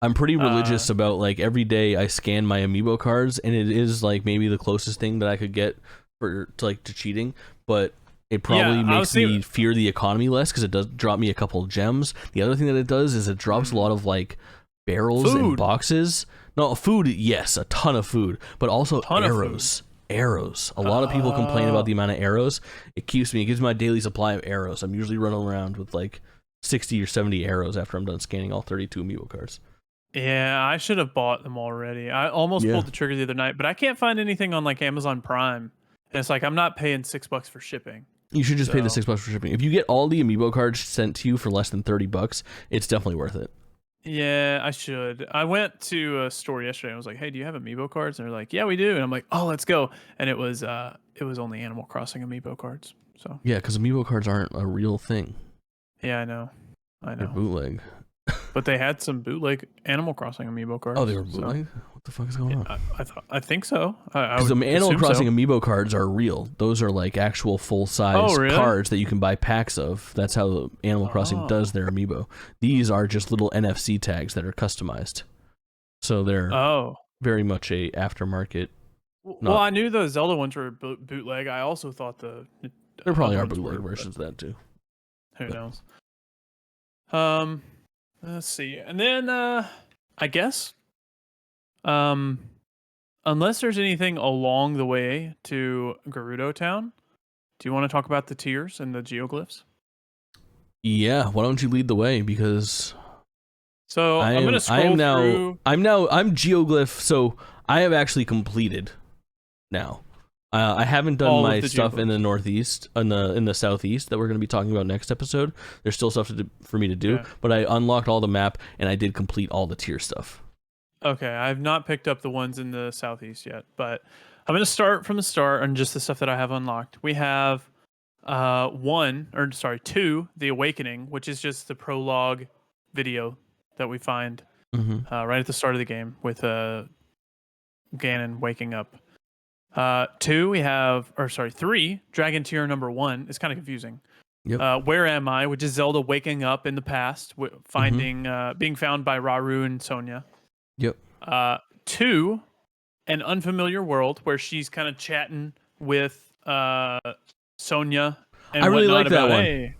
I'm pretty religious about, like, every day I scan my amiibo cards, and it is like maybe the closest thing that I could get to cheating, but it probably makes me fear the economy less because it does drop me a couple gems. The other thing that it does is it drops a lot of like barrels and boxes. No, food, yes, a ton of food, but also arrows. Arrows. A lot of people complain about the amount of arrows. It gives me my daily supply of arrows. I'm usually running around with like 60 or 70 arrows after I'm done scanning all 32 amiibo cards. Yeah, I should have bought them already. I almost pulled the trigger the other night, but I can't find anything on like Amazon Prime. And it's like I'm not paying $6 for shipping. You should just pay the $6 for shipping. If you get all the amiibo cards sent to you for less than $30, it's definitely worth it. Yeah, I should. I went to a store yesterday and I was like, "Hey, do you have amiibo cards?" And they're like, "Yeah, we do." And I'm like, "Oh, let's go." And it was only Animal Crossing amiibo cards. So yeah, because amiibo cards aren't a real thing. Yeah, I know. They're bootleg. But they had some bootleg Animal Crossing amiibo cards. Oh, they were bootleg? So. What the fuck is going on? I think so. Because the Animal Crossing amiibo cards are real. Those are like actual full-size cards that you can buy packs of. That's how the Animal Crossing does their amiibo. These are just little NFC tags that are customized. So they're very much a aftermarket. Well, I knew the Zelda ones were bootleg. I also thought there probably are bootleg versions of that too. Who knows? Let's see. And then I guess unless there's anything along the way to Gerudo Town, do you want to talk about the tiers and the geoglyphs? Yeah, why don't you lead the way? Because I'm going to scroll through. I'm geoglyph, so I have actually completed now. I haven't done my stuff in the northeast, in the southeast that we're going to be talking about next episode. There's still stuff for me to do, but I unlocked all the map and I did complete all the tier stuff. Okay, I've not picked up the ones in the southeast yet, but I'm going to start from the start on just the stuff that I have unlocked. We have 2, The Awakening, which is just the prologue video that we find right at the start of the game with Ganon waking up. 3, Dragon Tier number 1 is kind of confusing. Yep. Where Am I, which is Zelda waking up in the past, finding being found by Rauru and Sonia. Yep. 2, An Unfamiliar World, where she's kind of chatting with Sonia. And I really like that one. Hey.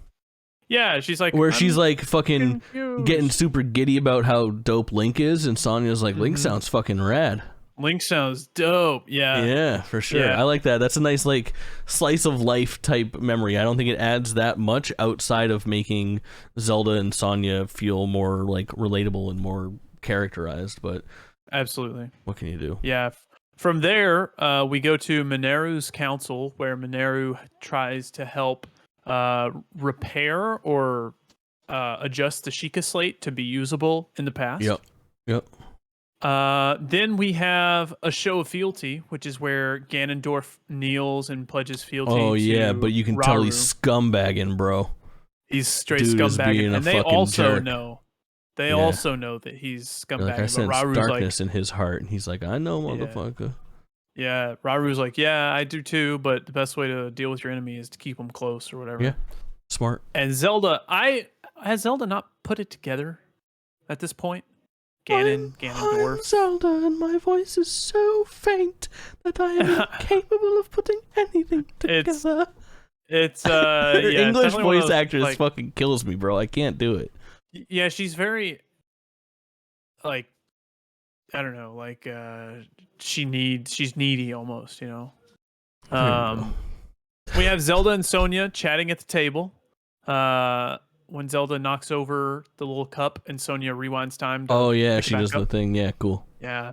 Yeah, she's like she's like fucking getting super giddy about how dope Link is, and Sonia's like, Link sounds fucking rad. Link sounds dope. Yeah, for sure. Yeah. I like that. That's a nice like slice of life type memory. I don't think it adds that much outside of making Zelda and Sonia feel more like relatable and more characterized, but absolutely. What can you do? Yeah. From there, we go to Mineru's council, where Mineru tries to help repair or adjust the Sheikah slate to be usable in the past. Yep. Then we have a show of fealty, which is where Ganondorf kneels and pledges fealty Oh yeah, to but you can tell Rauru. he's scumbagging, bro. He's straight Dude is scumbagging, being a and they fucking also jerk. know. They Yeah. also know that he's You're like, I scumbagging, but sense Rauru's darkness like, in his heart, and he's like, I know, motherfucker. yeah, Rauru's like, yeah, I do too, but the best way to deal with your enemy is to keep them close or whatever. Yeah, smart. And Zelda, has Zelda not put it together at this point? Ganondorf. I'm Zelda, and my voice is so faint that I am incapable of putting anything together. It's Her yeah, English it's voice those, actress like, fucking kills me, bro. I can't do it. yeah, she's very like, I don't know, like she's needy almost, you know. We have Zelda and Sonia chatting at the table. When Zelda knocks over the little cup and Sonia rewinds time. Oh yeah, she does the thing. Yeah, cool. Yeah.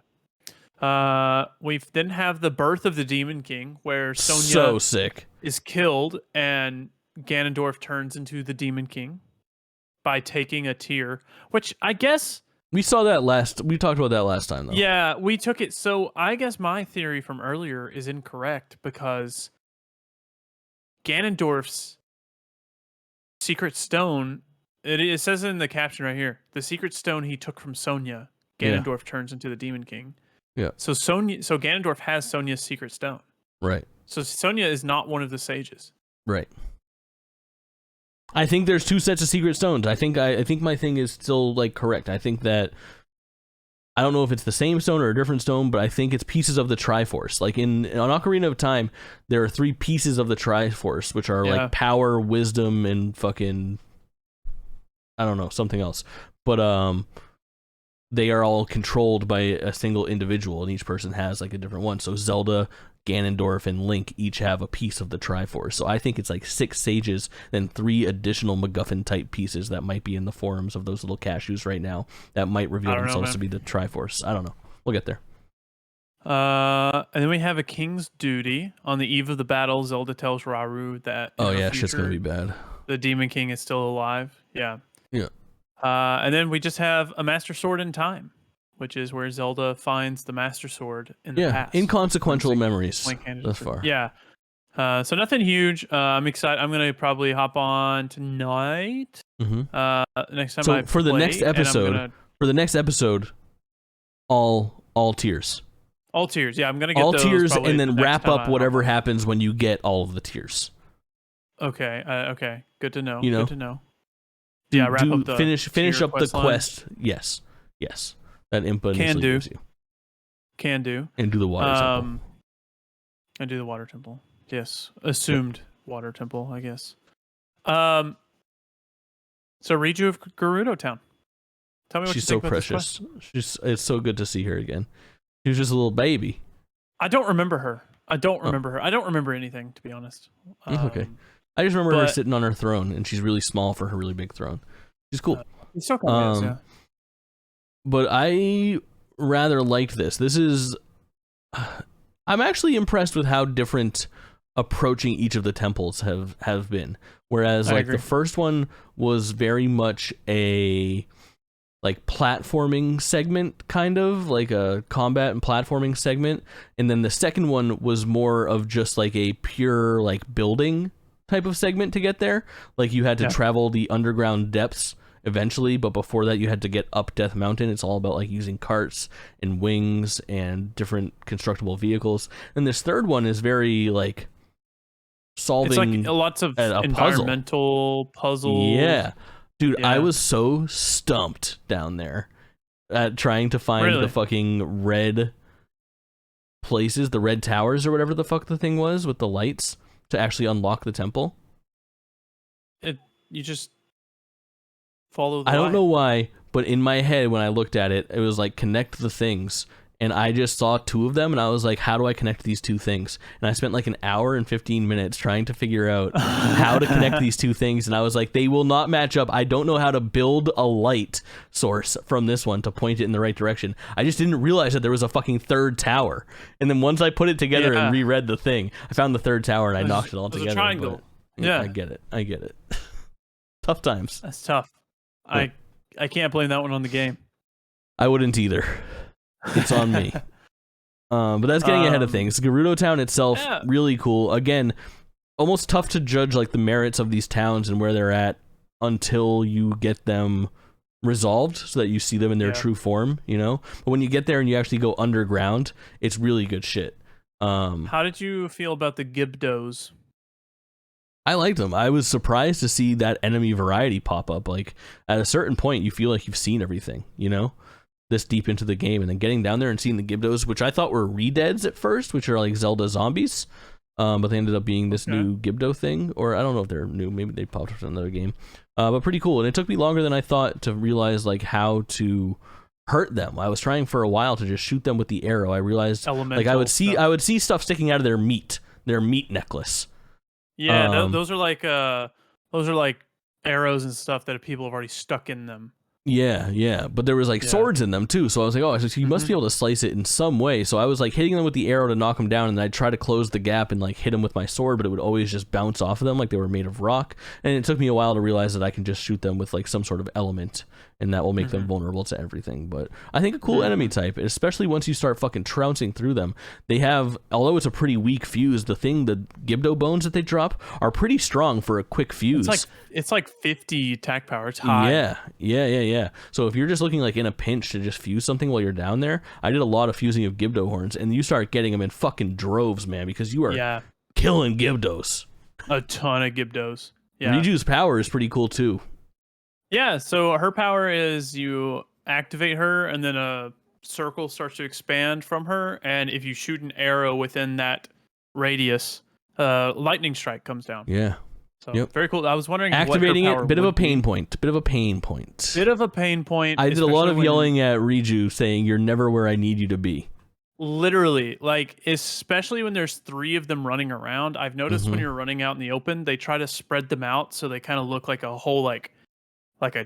We then have the birth of the Demon King, where Sonia so sick is killed and Ganondorf turns into the Demon King by taking a tear, which I guess we talked about that last time though. Yeah, we took it. So I guess my theory from earlier is incorrect because Ganondorf's secret stone, it says in the caption right here, the secret stone he took from Sonia, Ganondorf turns into the Demon King. Yeah. So Ganondorf has Sonia's secret stone. Right. So Sonia is not one of the sages. Right. I think there's two sets of secret stones. I think my thing is still like correct. I think that I don't know if it's the same stone or a different stone, but I think it's pieces of the Triforce. Like on Ocarina of Time, there are 3 pieces of the Triforce, which are like power, wisdom, and fucking I don't know, something else. But they are all controlled by a single individual, and each person has like a different one. So Zelda, Ganondorf, and Link each have a piece of the Triforce. So I think it's like 6 sages, then 3 additional MacGuffin type pieces that might be in the forums of those little cashews right now that might reveal themselves to be the Triforce. I don't know. We'll get there. And then we have a king's duty. On the eve of the battle, Zelda tells Rauru that shit's gonna be bad. The Demon King is still alive. Yeah. Yeah. And then we just have a Master Sword in Time, which is where Zelda finds the Master Sword in the past. Inconsequential mememories thus far. Yeah. So nothing huge. I'm excited. I'm gonna probably hop on tonight. Next time. So for the next episode, all tiers. All tiers. Yeah, I'm gonna get all those tiers, and then wrap up I whatever happens when you get all of the tiers. Okay. Okay. Good to know. You know? Good to know. Yeah, wrap up the finish up the quest. Yes. That Impa gives you. Can do. And do the water temple. And do the water temple. Yes. Assumed water temple, I guess. So Riju of Gerudo Town. Tell me what She's you think so about precious. It's so good to see her again. She was just a little baby. I don't remember her. I don't remember anything, to be honest. Okay. I just remember her sitting on her throne, and she's really small for her really big throne. She's cool. He's still kind of yeah. But I rather liked this. This is... I'm actually impressed with how different approaching each of the temples have been. Whereas the first one was very much a like platforming segment, kind of like a combat and platforming segment, and then the second one was more of just like a pure like building type of segment to get there. Like you had to travel the underground depths eventually, but before that you had to get up Death Mountain. It's all about like using carts and wings and different constructible vehicles. And this third one is very like solving, it's like lots of environmental puzzles. Yeah, dude, I was so stumped down there at trying to find the fucking red places, the red towers or whatever the fuck the thing was with the lights to actually unlock the temple. You just follow the I don't know why, but in my head when I looked at it, it was like connect the things, and I just saw 2 of them, and I was like, how do I connect these 2 things? And I spent like an hour and 15 minutes trying to figure out how to connect these 2 things, and I was like, they will not match up. I don't know how to build a light source from this one to point it in the right direction. I just didn't realize that there was a fucking third tower. And then once I put it together and reread the thing, I found the third tower and I knocked it all together. A triangle. I get it. Tough times. That's tough. I can't blame that one on the game. I wouldn't either. It's on me. But that's getting ahead of things. Gerudo Town itself, Yeah. really cool. Again, almost tough to judge like the merits of these towns and where they're at until you get them resolved so that you see them in their true form, you know? But when you get there and you actually go underground, it's really good shit. How did you feel about the Gibdos? I liked them. I was surprised to see that enemy variety pop up. Like, at a certain point, you feel like you've seen everything, you know? This deep into the game, and then getting down there and seeing the Gibdos, which I thought were re-deads at first, which are like Zelda zombies, but they ended up being this new Gibdo thing, or I don't know if they're new, maybe they popped up in another game, but pretty cool. And it took me longer than I thought to realize like how to hurt them. I was trying for a while to just shoot them with the arrow. I realized like I would see stuff sticking out of their meat necklace. Yeah, those are like arrows and stuff that people have already stuck in them. Yeah, but there was like swords in them too, so I was like, oh, so you must be able to slice it in some way. So I was like hitting them with the arrow to knock them down, and I'd try to close the gap and like hit them with my sword, but it would always just bounce off of them like they were made of rock. And it took me a while to realize that I can just shoot them with like some sort of element, and that will make them vulnerable to everything. But I think a cool enemy type, especially once you start fucking trouncing through them. They have, although it's a pretty weak fuse, the Gibdo bones that they drop are pretty strong for a quick fuse. It's like 50 attack power. It's high. Yeah. So if you're just looking like in a pinch to just fuse something while you're down there, I did a lot of fusing of Gibdo horns, and you start getting them in fucking droves, man, because you are killing Gibdos. A ton of Gibdos. Yeah. Riju's power is pretty cool too. Yeah, so her power is you activate her, and then a circle starts to expand from her, and if you shoot an arrow within that radius, lightning strike comes down. Yeah. So very cool. I was wondering activating what her power it, bit of a pain be. point. Bit of a pain point. I did a lot of yelling at Riju saying, "You're never where I need you to be." Literally, like, especially when there's 3 of them running around. I've noticed when you're running out in the open, they try to spread them out so they kind of look like a whole like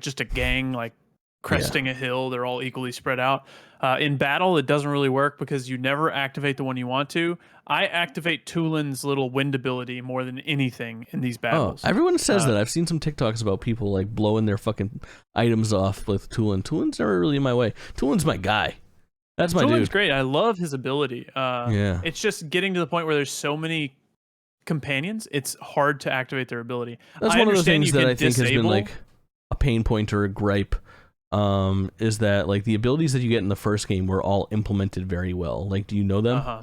just a gang, like cresting a hill. They're all equally spread out. In battle, it doesn't really work because you never activate the one you want to. I activate Tulin's little wind ability more than anything in these battles. Oh, everyone says that. I've seen some TikToks about people like blowing their fucking items off with Tulin. Tulin's never really in my way. Tulin's my guy. That's my dude. Tulin's great. I love his ability. It's just getting to the point where there's so many companions, it's hard to activate their ability. That's one of the things that I think has been like a pain point or a gripe. Is that like the abilities that you get in the first game were all implemented very well. Like, do you know them?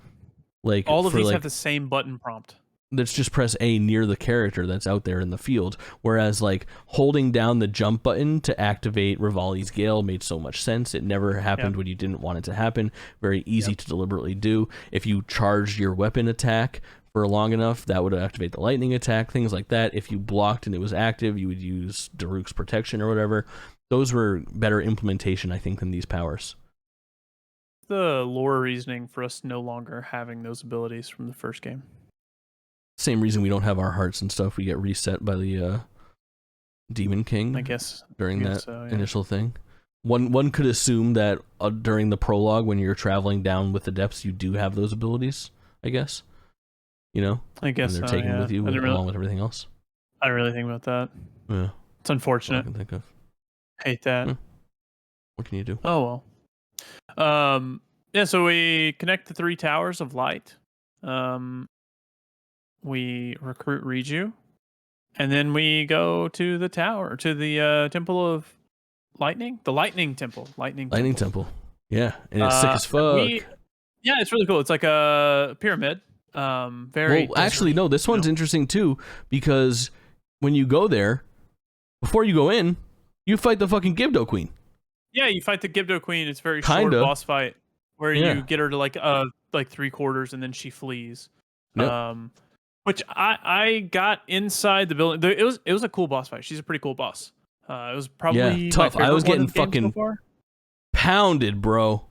Like all of these have the same button prompt. Let's just press A near the character that's out there in the field. Whereas like holding down the jump button to activate Rivali's Gale made so much sense. It never happened when you didn't want it to happen. Very easy to deliberately do. If you charged your weapon attack for long enough, that would activate the lightning attack, things like that. If you blocked and it was active, you would use Daruk's protection or whatever. Those were better implementation, I think, than these powers. The lore reasoning for us no longer having those abilities from the first game. Same reason we don't have our hearts and stuff. We get reset by the Demon King. I guess during that initial thing. One could assume that during the prologue, when you're traveling down with the depths, you do have those abilities. I guess. You know. I guess and they're taken with you along with everything else. I didn't really think about that. Yeah. It's unfortunate. I can think of. Hate that. What can you do? Oh well. Yeah, so we connect the 3 towers of light. We recruit Riju, and then we go to the tower, to the Temple of Lightning, the Lightning Temple. Lightning Temple. Yeah, and it's sick as fuck. Yeah, it's really cool. It's like a pyramid. Very. Well, actually, no. This one's interesting too, because when you go there, before you go in, you fight the fucking Gibdo Queen. Yeah, you fight the Gibdo Queen. It's a very short boss fight where you get her to like 3/4 and then she flees. Yep. Which I got inside the building. It was a cool boss fight. She's a pretty cool boss. It was probably tough. I was getting fucking pounded, bro.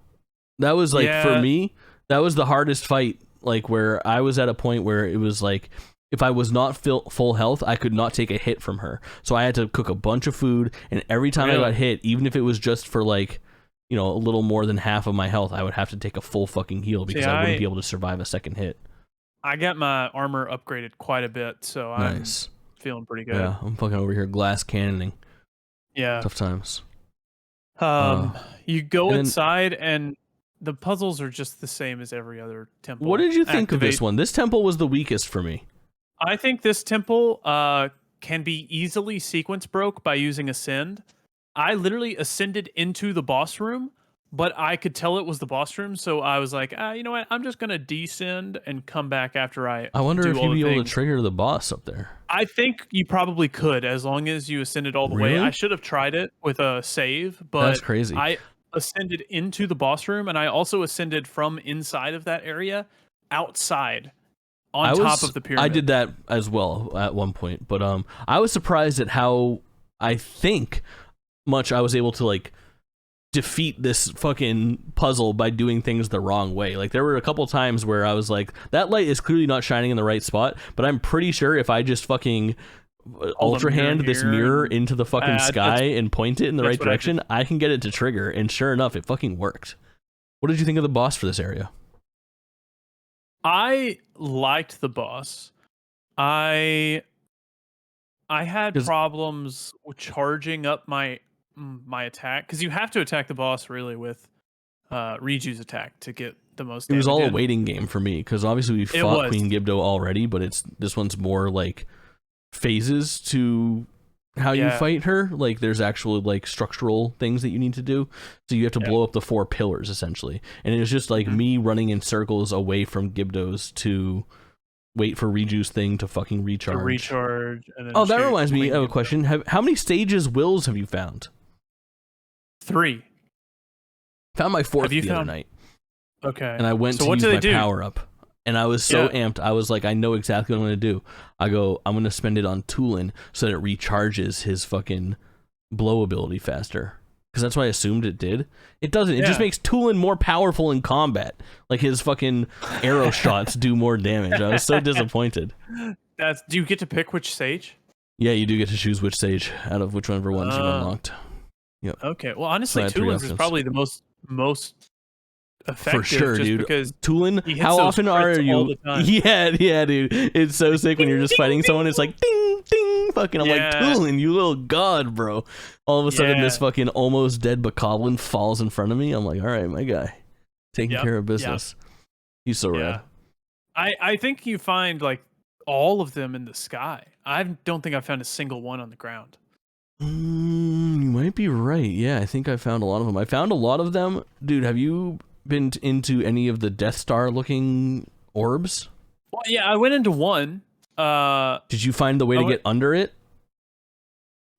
That was like for me, that was the hardest fight. Like where I was at a point where it was like, if I was not full health, I could not take a hit from her. So I had to cook a bunch of food, and every time I got hit, even if it was just for like, you know, a little more than half of my health, I would have to take a full fucking heal because I wouldn't be able to survive a second hit. I got my armor upgraded quite a bit, so I'm feeling pretty good. Yeah, I'm fucking over here glass cannoning. Yeah. Tough times. You go inside, and the puzzles are just the same as every other temple. What did you think of this one? This temple was the weakest for me. I think this temple can be easily sequence broke by using Ascend. I literally ascended into the boss room, but I could tell it was the boss room, so I was like, you know what? I'm just gonna descend and come back after I wonder do if all you'd the be able to things. trigger the boss up there. I think you probably could, as long as you ascended all the way. Really? I should have tried it with a save, but That's crazy. I ascended into the boss room, and I also ascended from inside of that area outside on top of the pyramid. I did that as well at one point, but I was surprised at how I think much I was able to like defeat this fucking puzzle by doing things the wrong way. Like there were a couple times where I was like, that light is clearly not shining in the right spot, but I'm pretty sure if I just fucking ultra hand this mirror into the fucking sky and point it in the right direction, I can get it to trigger, and sure enough, it fucking worked. What did you think of the boss for this area? I liked the boss. I had problems with charging up my attack, because you have to attack the boss really with Riju's attack to get the most damage. It was all a waiting game for me, because obviously we fought Queen Gibdo already, but this one's more like phases to how you fight her. Like there's actual like structural things that you need to do, so you have to blow up the 4 pillars essentially, and it was just like me running in circles away from Gibdo's to wait for Riju's thing to fucking recharge. And then that reminds me of a question. How many stages wills have you found? 3. Found my 4th the other night. Okay. And I went to use my power up. And I was so amped. I was like, I know exactly what I'm going to do. I'm going to spend it on Kaulin so that it recharges his fucking blow ability faster. Because that's what I assumed it did. It doesn't. It just makes Kaulin more powerful in combat. Like his fucking arrow shots do more damage. I was so disappointed. Do you get to pick which sage? Yeah, you do get to choose which sage out of whichever ones you unlocked. Yep. Okay. Well, honestly, Kaulin's is probably the most effective. For sure, just dude. Because Kaulin, how often are you? Yeah, dude. It's so sick when you're just fighting someone. It's like ding, ding, fucking. I'm like, Kaulin, you little god, bro. All of a sudden, this fucking almost dead Kaulin falls in front of me. I'm like, all right, my guy, taking care of business. He's so rad. I think you find like all of them in the sky. I don't think I found a single one on the ground. You might be right. Yeah, I think I found a lot of them. I found a lot of them, dude. Have you been into any of the Death Star looking orbs? Well, yeah, I went into one. Did you find the way to get under it?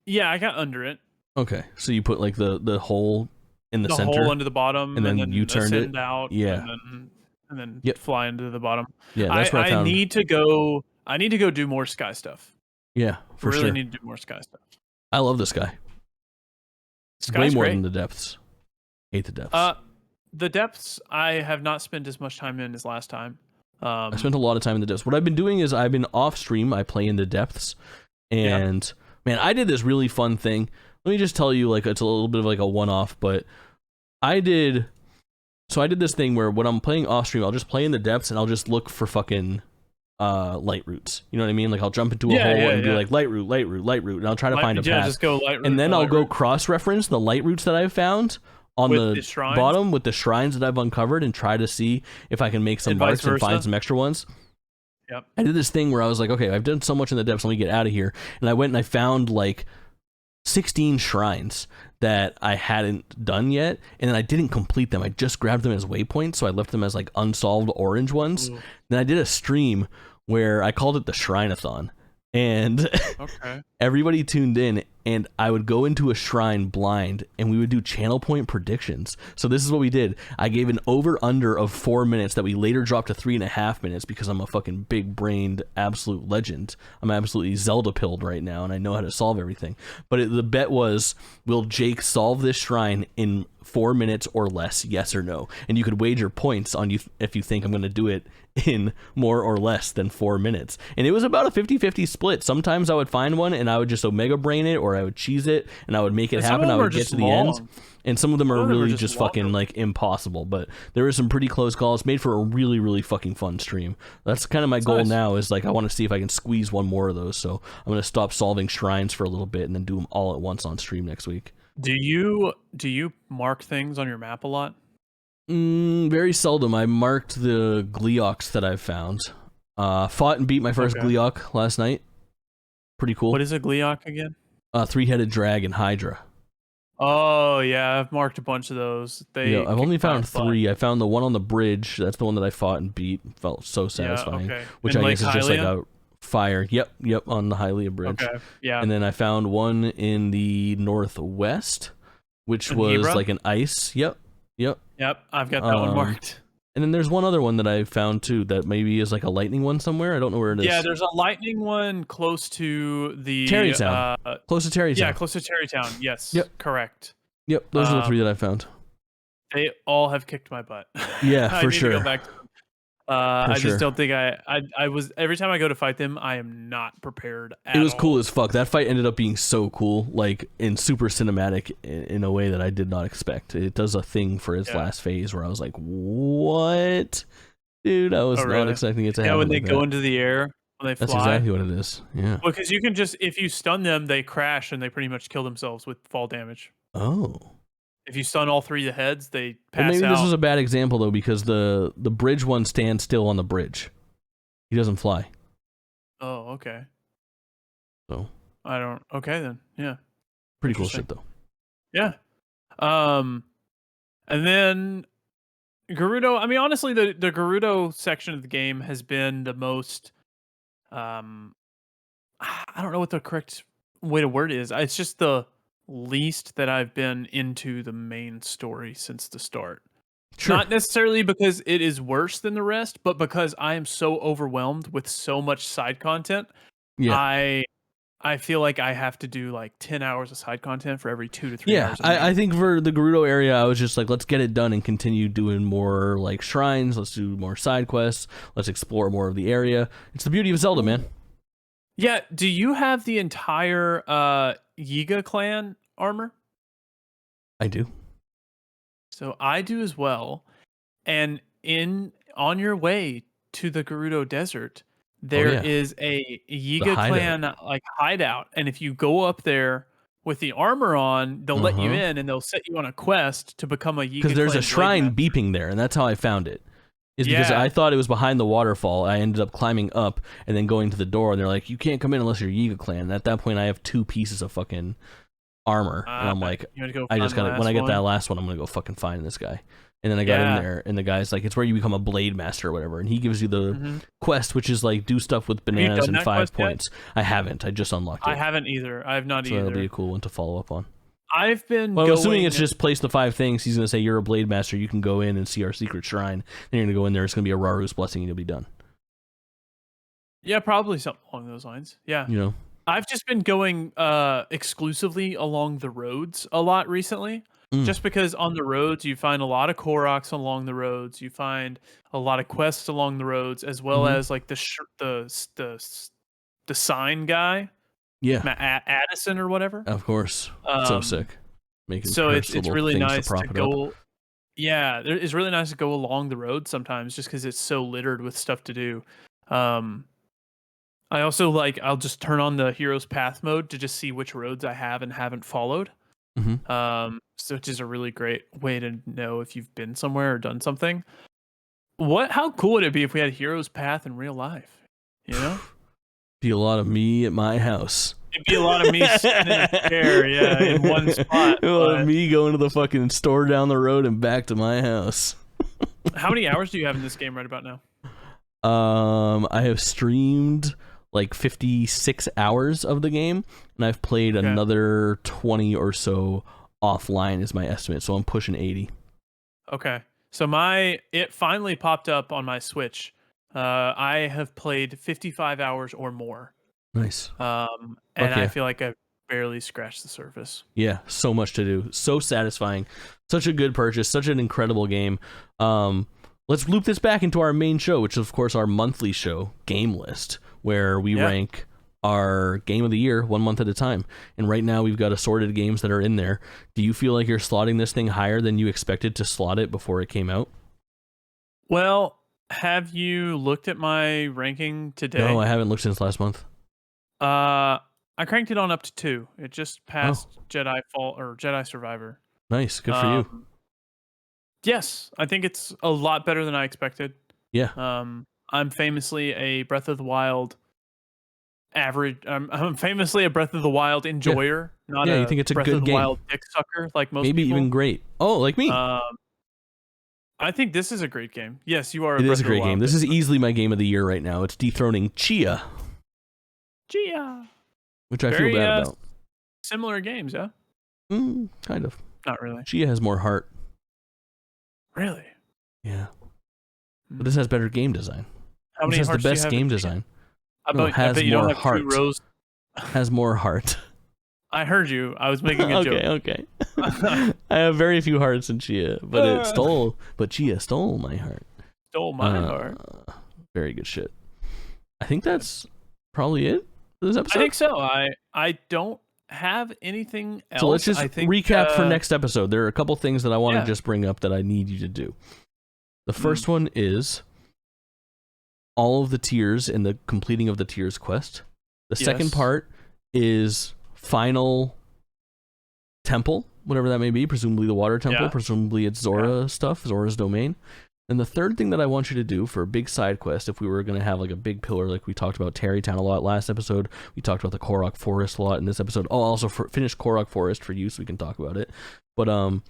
Yeah, I got under it. Okay, so you put like the hole in the center, hole under the bottom, and then you turned it out. Yeah, and then fly into the bottom. Yeah, that's what I found. I need to go do more sky stuff. Yeah, for sure. Really need to do more sky stuff. I love this guy. Sky's way more great. than the depths. Hate the depths. The depths I have not spent as much time in as last time. I spent a lot of time in the depths. What I've been doing is I've been off stream. I play in the depths, and man, I did this really fun thing. Let me just tell you, like, it's a little bit of like a one-off, but I did this thing where when I'm playing off stream, I'll just play in the depths and I'll just look for fucking light roots. You know what I mean? Like I'll jump into a hole and be like light root, and I'll try to find a path. Just go light root, and then I'll go cross-reference the light roots that I've found on the bottom with the shrines that I've uncovered and try to see if I can make some marks and find some extra ones. Yep. I did this thing where I was like, okay, I've done so much in the depths, let me get out of here. And I went and I found like 16 shrines that I hadn't done yet, and then I didn't complete them. I just grabbed them as waypoints, so I left them as like unsolved orange ones. Ooh. Then I did a stream where I called it the Shrine-a-thon, and everybody tuned in, and I would go into a shrine blind, and we would do channel point predictions. So this is what we did. I gave an over-under of 4 minutes that we later dropped to 3.5 minutes because I'm a fucking big-brained absolute legend. I'm absolutely Zelda-pilled right now, and I know how to solve everything. But the bet was, will Jake solve this shrine in 4 minutes or less, yes or no? And you could wager points on you if you think I'm going to do it in more or less than 4 minutes. And it was about a 50-50 split. Sometimes I would find one and I would just Omega Brain it, or I would cheese it and I would make it happen. I would get to the end. And some of them are really just fucking like impossible. But there were some pretty close calls. Made for a really, really fucking fun stream. That's kind of my goal now, is like I want to see if I can squeeze one more of those. So I'm going to stop solving shrines for a little bit and then do them all at once on stream next week. Do you mark things on your map a lot? Very seldom. I marked the Gleeoks that I've found. Fought and beat my first Gleeok last night. Pretty cool. What is a Gleeok again? 3-headed dragon Hydra. Oh yeah, I've marked a bunch of those. I've only found 3. I found the one on the bridge. That's the one that I fought and beat. Felt so satisfying. Yeah, okay. Which In I Lake guess is just like Hylia? a fire. Yep, on the Hylia bridge. Okay, yeah. And then I found one in the northwest, which In was Hebra? like an ice. Yep. Yep, I've got that one marked. And then there's one other one that I found too that maybe is like a lightning one somewhere. I don't know where it is. Yeah, there's a lightning one close to the Terrytown. Close to Terrytown. Yeah, close to Terrytown. Yes. Yep. Correct. Yep, those are the 3 that I found. They all have kicked my butt. Yeah, I for need sure. To go back to them. I sure. just don't think I was every time I go to fight them, I am not prepared at It was all. cool as fuck. That fight ended up being so cool, like in super cinematic in a way that I did not expect. It does a thing for its last phase where I was like, "What, dude?" I was not expecting it to happen. Yeah, when they like go that. into the air, when they fly. That's exactly what it is. Yeah. Because you can just if you stun them, they crash and they pretty much kill themselves with fall damage. Oh. If you stun all 3 of the heads, they pass Well, maybe out. this was a bad example though, because the bridge one stands still on the bridge. He doesn't fly. Oh, okay. So I don't. Okay then. Yeah. pretty cool shit though. Yeah. And then Gerudo. I mean, honestly, the Gerudo section of the game has been the most. I don't know what the correct way to word it is. It's just the least that I've been into the main story since the start. Sure. Not necessarily because it is worse than the rest, but because I am so overwhelmed with so much side content. Yeah. I feel like I have to do like 10 hours of side content for every 2 to 3 hours. I think for the Gerudo area, I was just like, let's get it done and continue doing more like shrines. Let's do more side quests. Let's explore more of the area. It's the beauty of Zelda, man. Yeah. Do you have the entire Yiga clan armor? I do. So I do as well. And on your way to the Gerudo Desert, there is a Yiga clan like hideout, and if you go up there with the armor on, they'll let you in, and they'll set you on a quest to become a Yiga. Because there's a shrine beeping there, and that's how I found it. Is because I thought it was behind the waterfall. I ended up climbing up and then going to the door, and they're like, "You can't come in unless you're Yiga clan." And at that point, I have 2 pieces of fucking armor, and I'm like, I just gotta. When I get that last one, I'm gonna go fucking find this guy. And then I got in there, and the guy's like, it's where you become a blade master or whatever. And he gives you the quest, which is like, do stuff with bananas and 5 points. I haven't. I just unlocked it. I haven't either. I have not either. So that'll be a cool one to follow up on. I've been Well, assuming it's just place the 5 things, he's going to say, you're a blade master. You can go in and see our secret shrine. Then you're going to go in there. It's going to be a Raru's blessing, and you'll be done. Yeah, probably something along those lines. Yeah. You know? I've just been going exclusively along the roads a lot recently. Just because on the roads you find a lot of Koroks along the roads, you find a lot of quests along the roads, as well as like the sign guy, Addison or whatever. Of course, so sick. So it's really nice to go. Yeah, it's really nice to go along the road sometimes, just because it's so littered with stuff to do. I also I'll just turn on the Hero's Path mode to just see which roads I have and haven't followed. So which is a really great way to know if you've been somewhere or done something. How cool would it be if we had Hero's Path in real life? You know? Be a lot of me at my house. It'd be a lot of me sitting in a chair, in one spot. A lot of me going to the fucking store down the road and back to my house. How many hours do you have in this game right about now? I have streamed like 56 hours of the game, and I've played another 20 or so offline is my estimate, so I'm pushing 80. Okay. So it finally popped up on my Switch. I have played 55 hours or more. Nice. And I feel like I've barely scratched the surface. Yeah, so much to do. So satisfying. Such a good purchase. Such an incredible game. Let's loop this back into our main show, which is, of course, our monthly show, Game List, where we rank our game of the year 1 month at a time. And right now we've got assorted games that are in there. Do you feel like you're slotting this thing higher than you expected to slot it before it came out? Well, have you looked at my ranking today? No, I haven't looked since last month. I cranked it on up to 2. It just passed Jedi Survivor. Nice, good for you. Yes, I think it's a lot better than I expected. Yeah. I'm famously a Breath of the Wild average. I'm famously a Breath of the Wild enjoyer, not Yeah, you a think it's a Breath of good the game. Wild dick sucker like most Maybe people. even great. Oh, like me. I think this is a great game. Yes, you are. It Breath is a of the great Wild game. This dick is sucker. easily my game of the year right now. It's dethroning Chia, Gia. which I Very feel bad about. similar games, yeah. Kind of. Not really. Chia has more heart. Really. Yeah. But this has better game design. How This many has the hearts do you best have in game Gia? design. I No, bet, has I bet you more don't have heart. 2 rows. Has more heart. I heard you. I was making a joke. Okay. I have very few hearts in Chia, but Chia stole my heart. Stole my heart. Very good shit. I think that's probably it for this episode. I think so. I don't have anything else. So let's just recap for next episode. There are a couple things that I want to Yeah. just bring up that I need you to do. The first one is all of the tiers and the completing of the tiers quest. The second part is final temple, whatever that may be, presumably the water temple, presumably it's Zora stuff, Zora's domain. And the third thing that I want you to do for a big side quest, if we were going to have like a big pillar, like we talked about Tarrytown a lot last episode, we talked about the Korok Forest a lot in this episode. I'll also finish Korok Forest for you so we can talk about it. But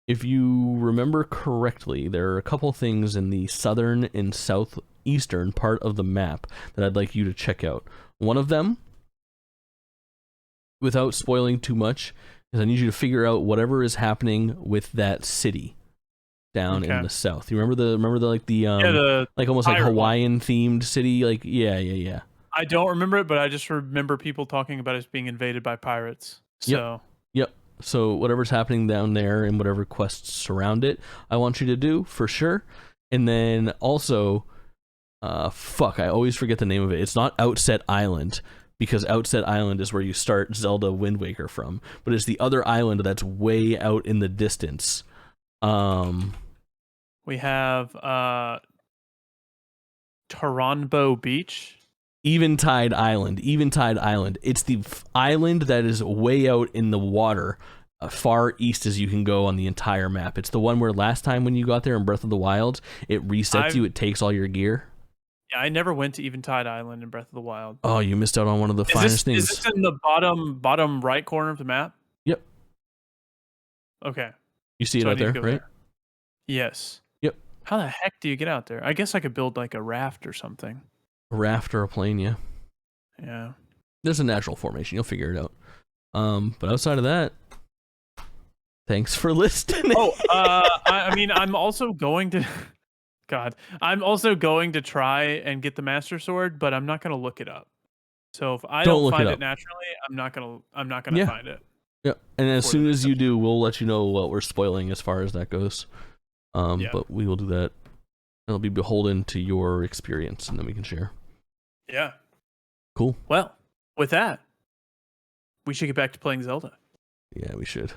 if you remember correctly, there are a couple things in the southern and southeastern part of the map that I'd like you to check out. One of them, without spoiling too much, is I need you to figure out whatever is happening with that city down in the south. You remember the like almost like Hawaiian themed city? Like yeah. I don't remember it, but I just remember people talking about it being invaded by pirates. So Yep. So whatever's happening down there and whatever quests surround it, I want you to do for sure. And then also, I always forget the name of it. It's not Outset Island, because Outset Island is where you start Zelda Wind Waker from, but it's the other island that's way out in the distance. We have Taranbo Beach. Eventide Island. It's the island that is way out in the water, far east as you can go on the entire map. It's the one where last time when you got there in Breath of the Wild, it resets you, it takes all your gear. Yeah, I never went to Eventide Island in Breath of the Wild. Oh, you missed out on one of the finest things. Is this in the bottom right corner of the map? Yep. Okay. You see it out there, right? Yes. Yep. How the heck do you get out there? I guess I could build like a raft or something. A raft or a plane, yeah. Yeah. There's a natural formation. You'll figure it out. But outside of that, thanks for listening. I mean, I'm also going to... God. I'm also going to try and get the Master Sword, but I'm not going to look it up. So if I don't find it naturally, I'm not gonna find it. Yeah. And as soon as you do, we'll let you know what we're spoiling as far as that goes. But we will do that. It'll be beholden to your experience, and then we can share. Yeah. Cool. Well, with that, we should get back to playing Zelda. Yeah, we should.